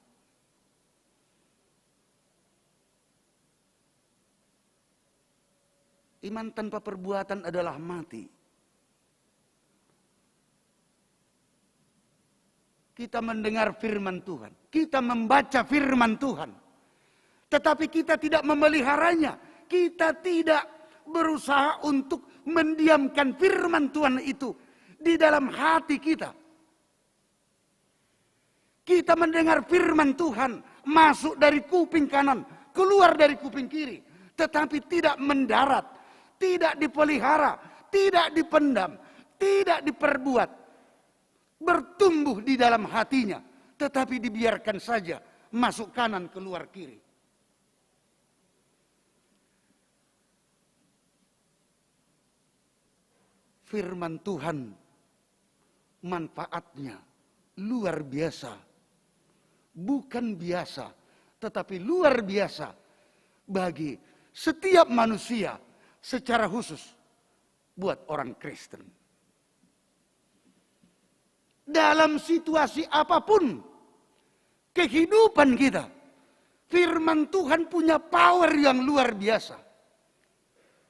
Iman tanpa perbuatan adalah mati. Kita mendengar firman Tuhan. Kita membaca firman Tuhan. Tetapi kita tidak memeliharanya. Kita tidak berusaha untuk mendiamkan firman Tuhan itu di dalam hati kita. Kita mendengar firman Tuhan masuk dari kuping kanan, keluar dari kuping kiri. Tetapi tidak mendarat, tidak dipelihara, tidak dipendam, tidak diperbuat. Bertumbuh di dalam hatinya, tetapi dibiarkan saja masuk kanan keluar kiri. Firman Tuhan manfaatnya luar biasa. Bukan biasa, tetapi luar biasa bagi setiap manusia secara khusus buat orang Kristen. Dalam situasi apapun kehidupan kita, firman Tuhan punya power yang luar biasa.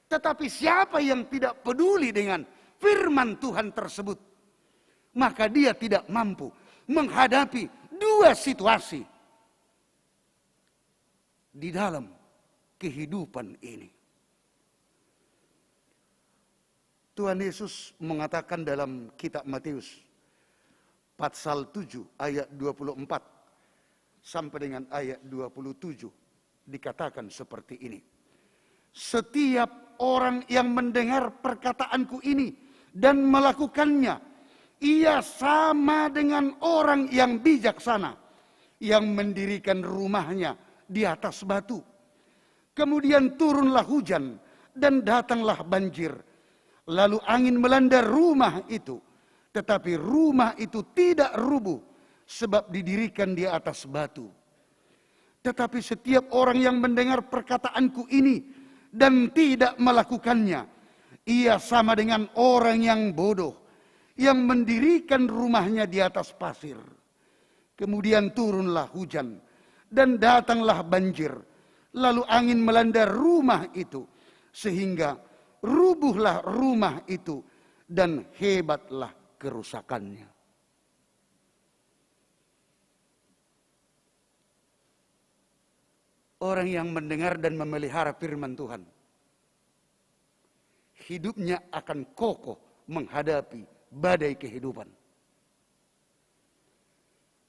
Tetapi siapa yang tidak peduli dengan firman Tuhan tersebut, maka dia tidak mampu menghadapi dua situasi di dalam kehidupan ini. Tuhan Yesus mengatakan dalam kitab Matius pasal 7 ayat 24 sampai dengan ayat 27 dikatakan seperti ini. Setiap orang yang mendengar perkataanku ini dan melakukannya, ia sama dengan orang yang bijaksana yang mendirikan rumahnya di atas batu. Kemudian turunlah hujan dan datanglah banjir. Lalu angin melanda rumah itu. Tetapi rumah itu tidak rubuh sebab didirikan di atas batu. Tetapi setiap orang yang mendengar perkataanku ini dan tidak melakukannya, ia sama dengan orang yang bodoh yang mendirikan rumahnya di atas pasir. Kemudian turunlah hujan dan datanglah banjir. Lalu angin melanda rumah itu sehingga rubuhlah rumah itu dan hebatlah kerusakannya. Orang yang mendengar dan memelihara firman Tuhan, hidupnya akan kokoh menghadapi badai kehidupan.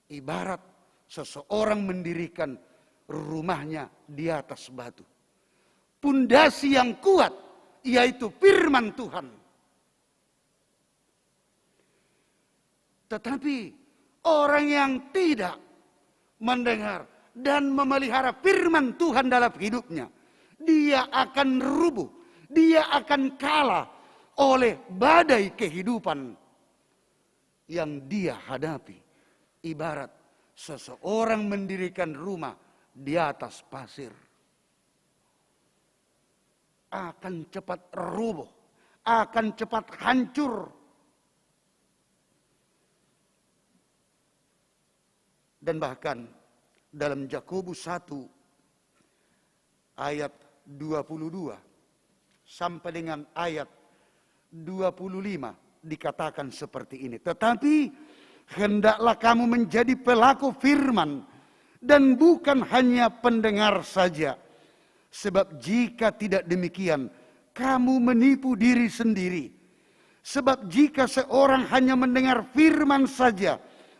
Ibarat seseorang mendirikan rumahnya di atas batu. Pundasi yang kuat, yaitu firman Tuhan. Tetapi orang yang tidak mendengar dan memelihara firman Tuhan dalam hidupnya, dia akan rubuh, dia akan kalah oleh badai kehidupan yang dia hadapi. Ibarat seseorang mendirikan rumah di atas pasir, akan cepat rubuh, akan cepat hancur. Dan bahkan dalam Yakobus 1 ayat 22 sampai dengan ayat 25 dikatakan seperti ini. Tetapi hendaklah kamu menjadi pelaku firman dan bukan hanya pendengar saja. Sebab jika tidak demikian, kamu menipu diri sendiri. Sebab jika seorang hanya mendengar firman saja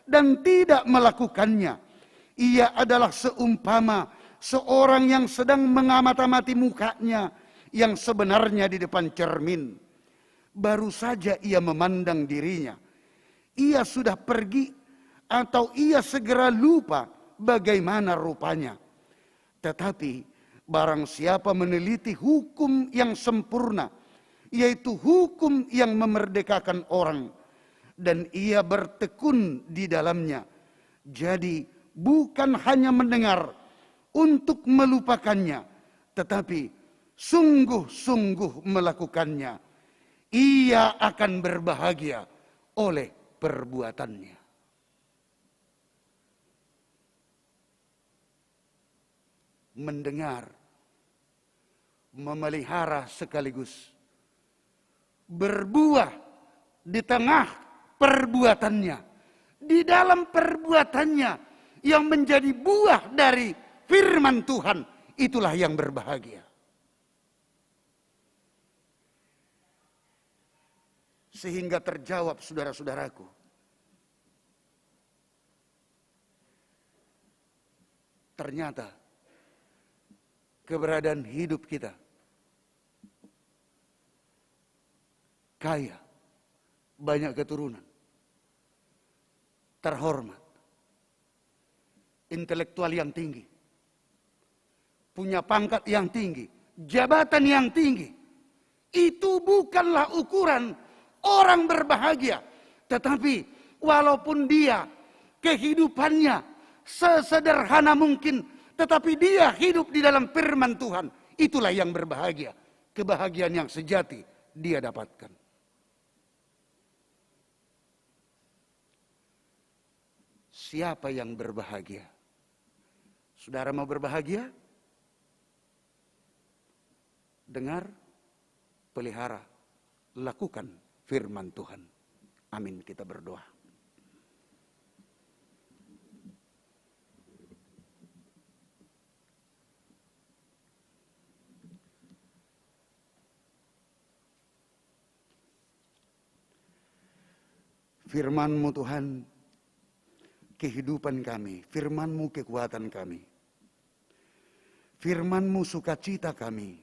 dan tidak melakukannya, ia adalah seumpama seorang yang sedang mengamati mukanya yang sebenarnya di depan cermin. Baru saja ia memandang dirinya, ia sudah pergi atau ia segera lupa bagaimana rupanya. Tetapi barang siapa meneliti hukum yang sempurna, yaitu hukum yang memerdekakan orang, dan ia bertekun di dalamnya, jadi bukan hanya mendengar untuk melupakannya, tetapi sungguh-sungguh melakukannya, ia akan berbahagia oleh perbuatannya. Mendengar, memelihara sekaligus berbuah di tengah perbuatannya, di dalam perbuatannya yang menjadi buah dari firman Tuhan, itulah yang berbahagia. Sehingga terjawab saudara-saudaraku, ternyata keberadaan hidup kita kaya, banyak keturunan, terhormat, intelektual yang tinggi, punya pangkat yang tinggi, jabatan yang tinggi. Itu bukanlah ukuran orang berbahagia. Tetapi walaupun dia kehidupannya sesederhana mungkin, tetapi dia hidup di dalam firman Tuhan, itulah yang berbahagia. Kebahagiaan yang sejati dia dapatkan. Siapa yang berbahagia? Saudara mau berbahagia? Dengar, pelihara, lakukan firman Tuhan. Amin, kita berdoa. Firman-Mu Tuhan, kehidupan kami. Firman-Mu kekuatan kami. Firman-Mu sukacita kami.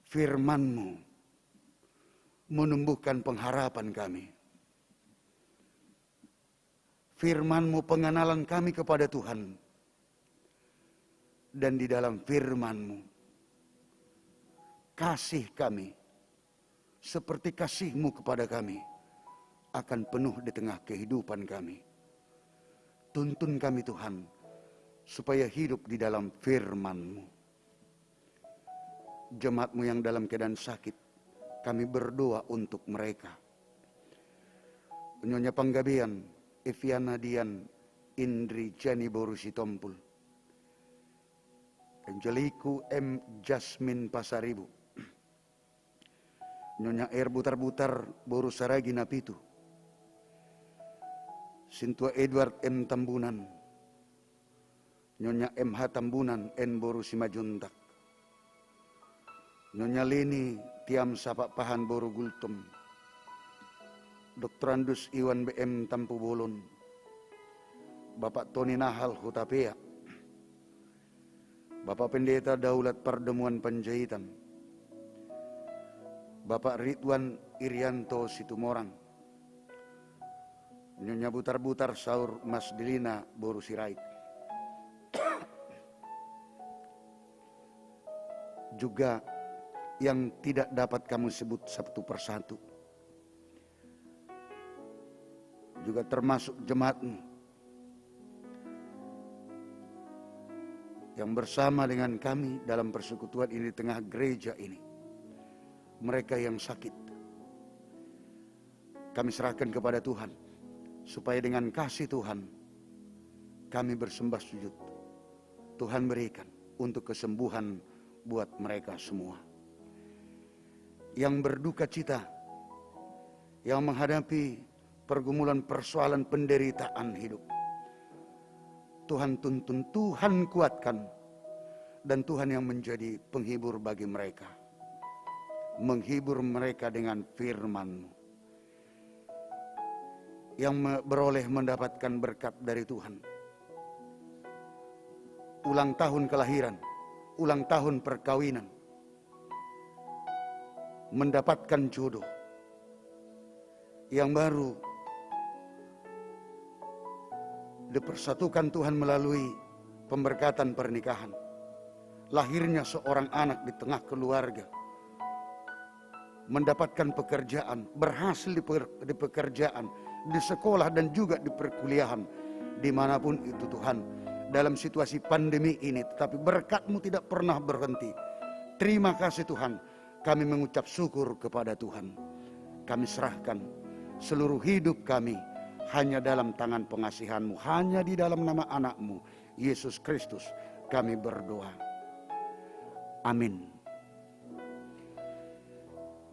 Firman-Mu menumbuhkan pengharapan kami. Firman-Mu pengenalan kami kepada Tuhan. Dan di dalam firman-Mu, kasih kami, seperti kasih-Mu kepada kami, akan penuh di tengah kehidupan kami. Tuntun kami Tuhan, supaya hidup di dalam firman-Mu. Jemaat-Mu yang dalam keadaan sakit, kami berdoa untuk mereka. Nyonya Panggabean, Eviana Dian, Indri Jani Borusi Tompul, Angeliku M. Jasmine Pasaribu, Nyonya air butar-butar boru saragi napitu. Sintua Edward M. Tambunan. Nyonya MH Tambunan N. boru simajuntak. Nyonya Leni Tiam Sapak Pahan boru gultum. Dr. Andus Iwan BM Tampu Bolon. Bapak Tony Nahal Hutapea. Bapak Pendeta Daulat Pardemuan Panjaitan. Bapak Ridwan Irianto Situmorang. Nyonya Butar-Butar Saur Mas Delina Boru Sirait. Juga yang tidak dapat kamu sebut satu persatu. Juga termasuk jemaatmu yang bersama dengan kami dalam persekutuan ini di tengah gereja ini. Mereka yang sakit, kami serahkan kepada Tuhan, supaya dengan kasih Tuhan, kami bersembah sujud. Tuhan berikan untuk kesembuhan buat mereka semua. Yang berduka cita, yang menghadapi pergumulan persoalan penderitaan hidup. Tuhan tuntun, Tuhan kuatkan, dan Tuhan yang menjadi penghibur bagi mereka. Menghibur mereka dengan firman-Mu. Yang beroleh mendapatkan berkat dari Tuhan. Ulang tahun kelahiran, ulang tahun perkawinan. Mendapatkan jodoh yang baru dipersatukan Tuhan melalui pemberkatan pernikahan. Lahirnya seorang anak di tengah keluarga. Mendapatkan pekerjaan, berhasil di pekerjaan, di sekolah dan juga di perkuliahan. Dimanapun itu Tuhan, dalam situasi pandemi ini, tetapi berkat-Mu tidak pernah berhenti. Terima kasih Tuhan, kami mengucap syukur kepada Tuhan. Kami serahkan seluruh hidup kami hanya dalam tangan pengasihan-Mu, hanya di dalam nama anak-Mu, Yesus Kristus, kami berdoa. Amin.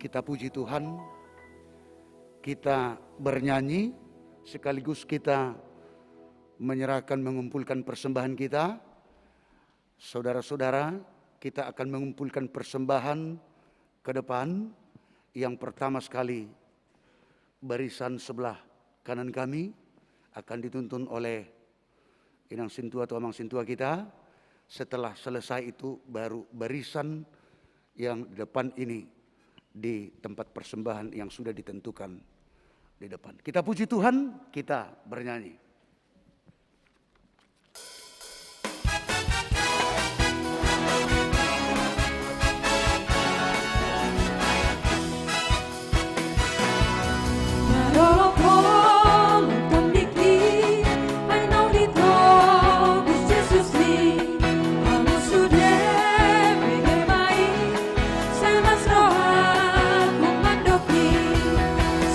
Kita puji Tuhan, kita bernyanyi, sekaligus kita menyerahkan, mengumpulkan persembahan kita. Saudara-saudara, kita akan mengumpulkan persembahan ke depan. Yang pertama sekali, barisan sebelah kanan kami akan dituntun oleh Inang Sintua atau Amang Sintua kita. Setelah selesai itu baru barisan yang di depan ini di tempat persembahan yang sudah ditentukan di depan. Kita puji Tuhan, kita bernyanyi.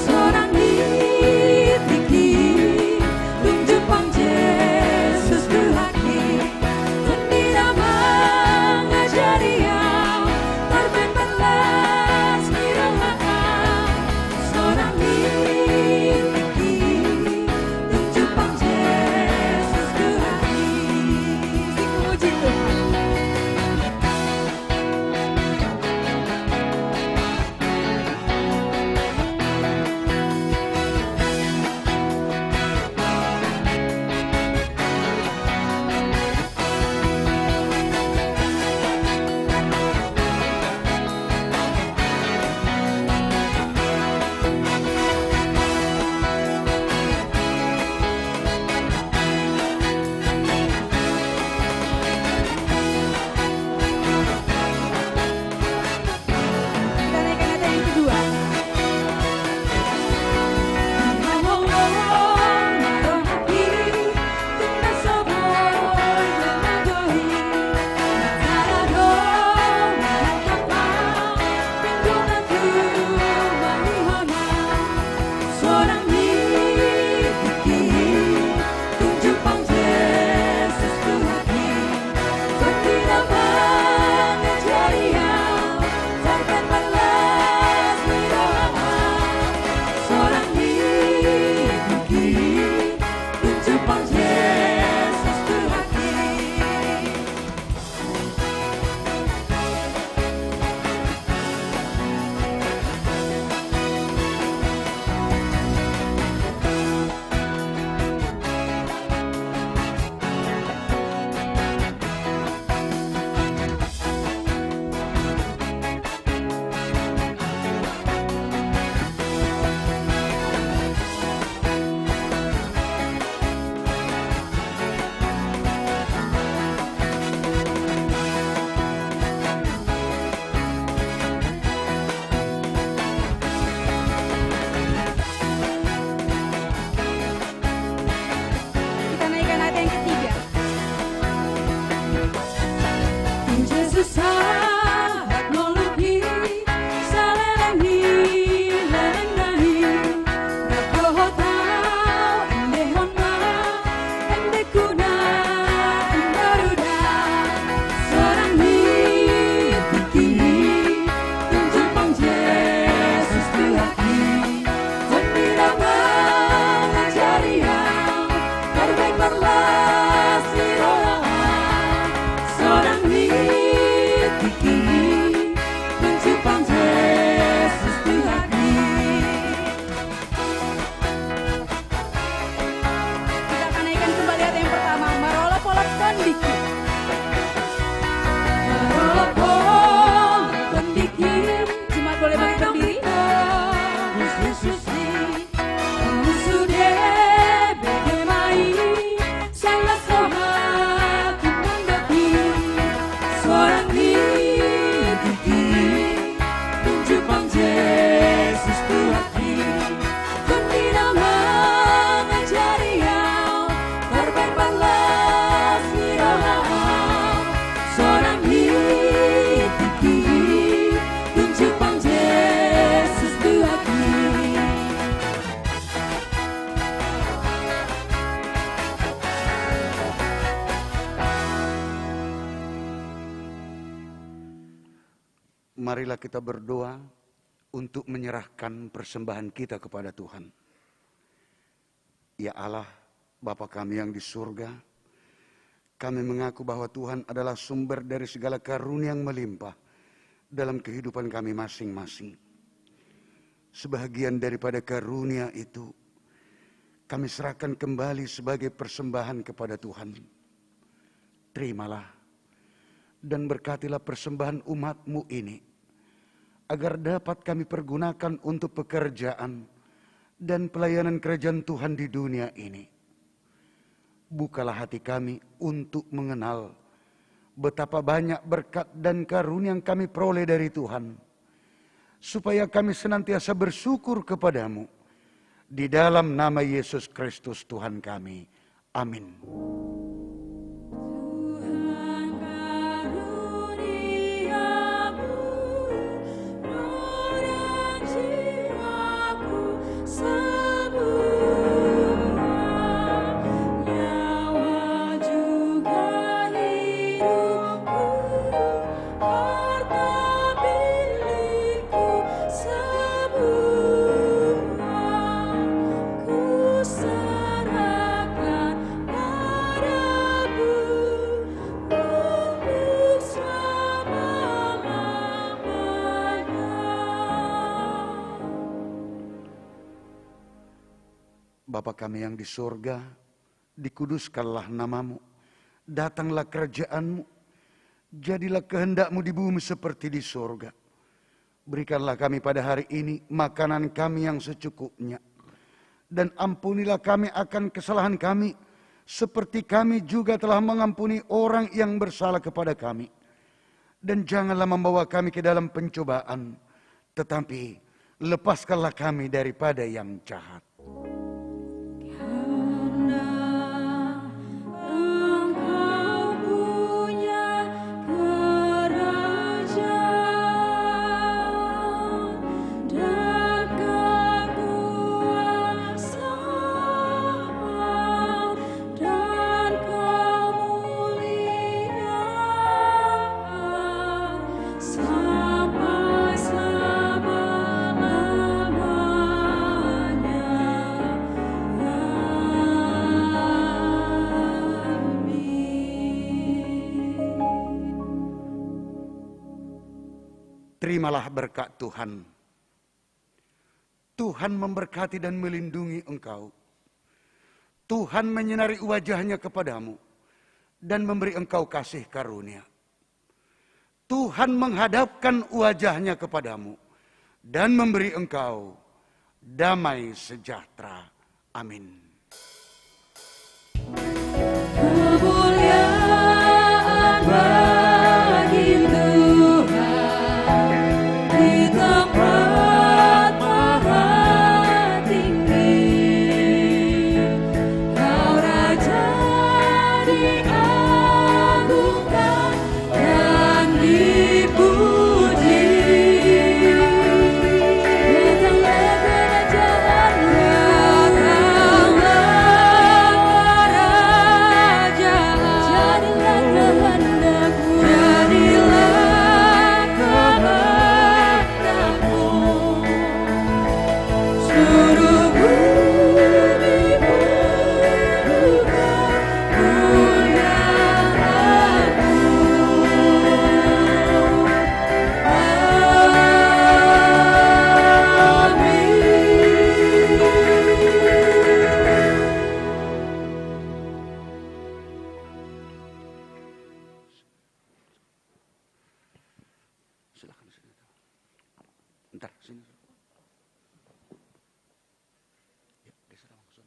Sorang di tiki Marilah kita berdoa untuk menyerahkan persembahan kita kepada Tuhan. Ya Allah, Bapa kami yang di surga, kami mengaku bahwa Tuhan adalah sumber dari segala karunia yang melimpah dalam kehidupan kami masing-masing. Sebahagian daripada karunia itu kami serahkan kembali sebagai persembahan kepada Tuhan. Terimalah dan berkatilah persembahan umat-Mu ini, agar dapat kami pergunakan untuk pekerjaan dan pelayanan kerajaan Tuhan di dunia ini. Bukalah hati kami untuk mengenal betapa banyak berkat dan karunia yang kami peroleh dari Tuhan, supaya kami senantiasa bersyukur kepadamu. Di dalam nama Yesus Kristus Tuhan kami. Amin. Tuhan karuniamu, roh dan jiwaku semua, nyawa juga hidupku, harta milikku semua, ku serahkan padamu untuk selama-lamanya. Bapa kami yang di surga, dikuduskanlah namamu, datanglah kerajaan-Mu, jadilah kehendak-Mu di bumi seperti di surga. Berikanlah kami pada hari ini makanan kami yang secukupnya, dan ampunilah kami akan kesalahan kami, seperti kami juga telah mengampuni orang yang bersalah kepada kami. Dan janganlah membawa kami ke dalam pencobaan, tetapi lepaskanlah kami daripada yang jahat. Karena Engkau punya kerajaan dan kekuasaan dan kemuliaan sampai selama-lamanya. Terimalah berkat Tuhan. Tuhan memberkati dan melindungi engkau. Tuhan menyinari wajahnya kepadamu dan memberi engkau kasih karunia. Tuhan menghadapkan wajahnya kepadamu dan memberi engkau damai sejahtera. Amin. Kemuliaan bagi Tuhan di tempat maha tinggi. Kau Raja diagungkan dan dipuji. Datanglah kerajaan-Mu, Silakan sini. Bentar, sini. Ya, di sana langsung.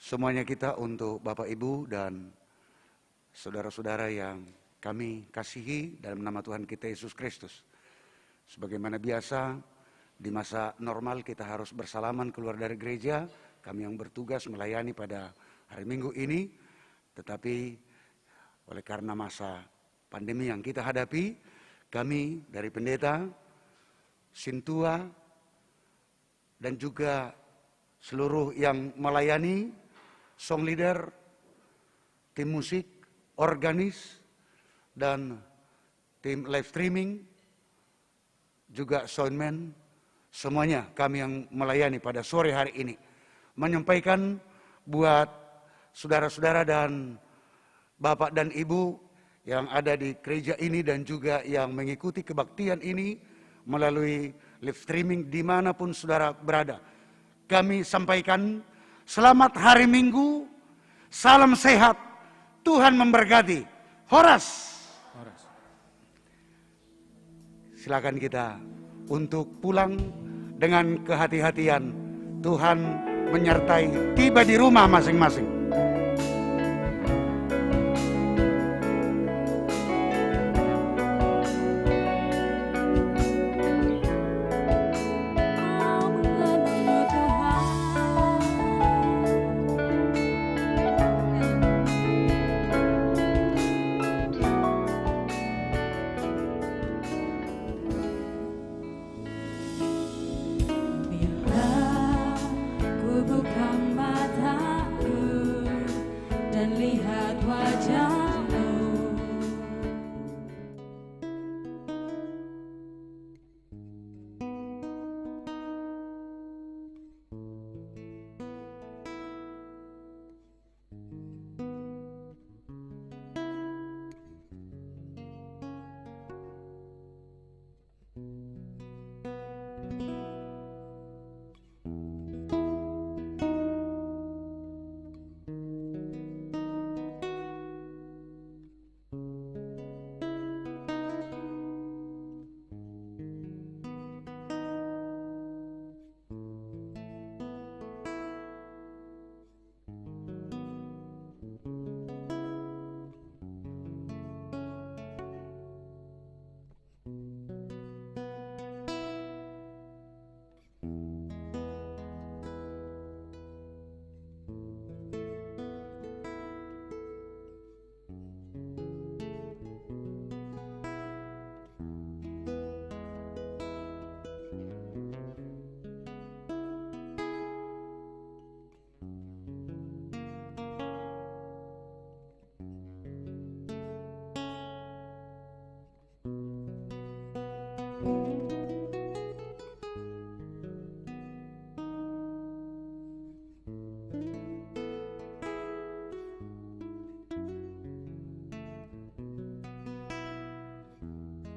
Semuanya kita untuk Bapak Ibu dan saudara-saudara yang kami kasihi dalam nama Tuhan kita Yesus Kristus. Sebagaimana biasa, di masa normal kita harus bersalaman keluar dari gereja. Kami yang bertugas melayani pada hari Minggu ini, tetapi oleh karena masa pandemi yang kita hadapi, kami dari pendeta, Sintua, dan juga seluruh yang melayani, song leader, tim musik, organis, dan tim live streaming, juga soundman, semuanya kami yang melayani pada sore hari ini. Menyampaikan buat saudara-saudara dan Bapak dan Ibu yang ada di gereja ini dan juga yang mengikuti kebaktian ini melalui live streaming dimanapun saudara berada. Kami sampaikan selamat hari Minggu, salam sehat, Tuhan memberkati. Horas. Silakan kita untuk pulang dengan kehati-hatian. Tuhan menyertai, tiba di rumah masing-masing. Biarlah ku buka mataku dan lihat wajah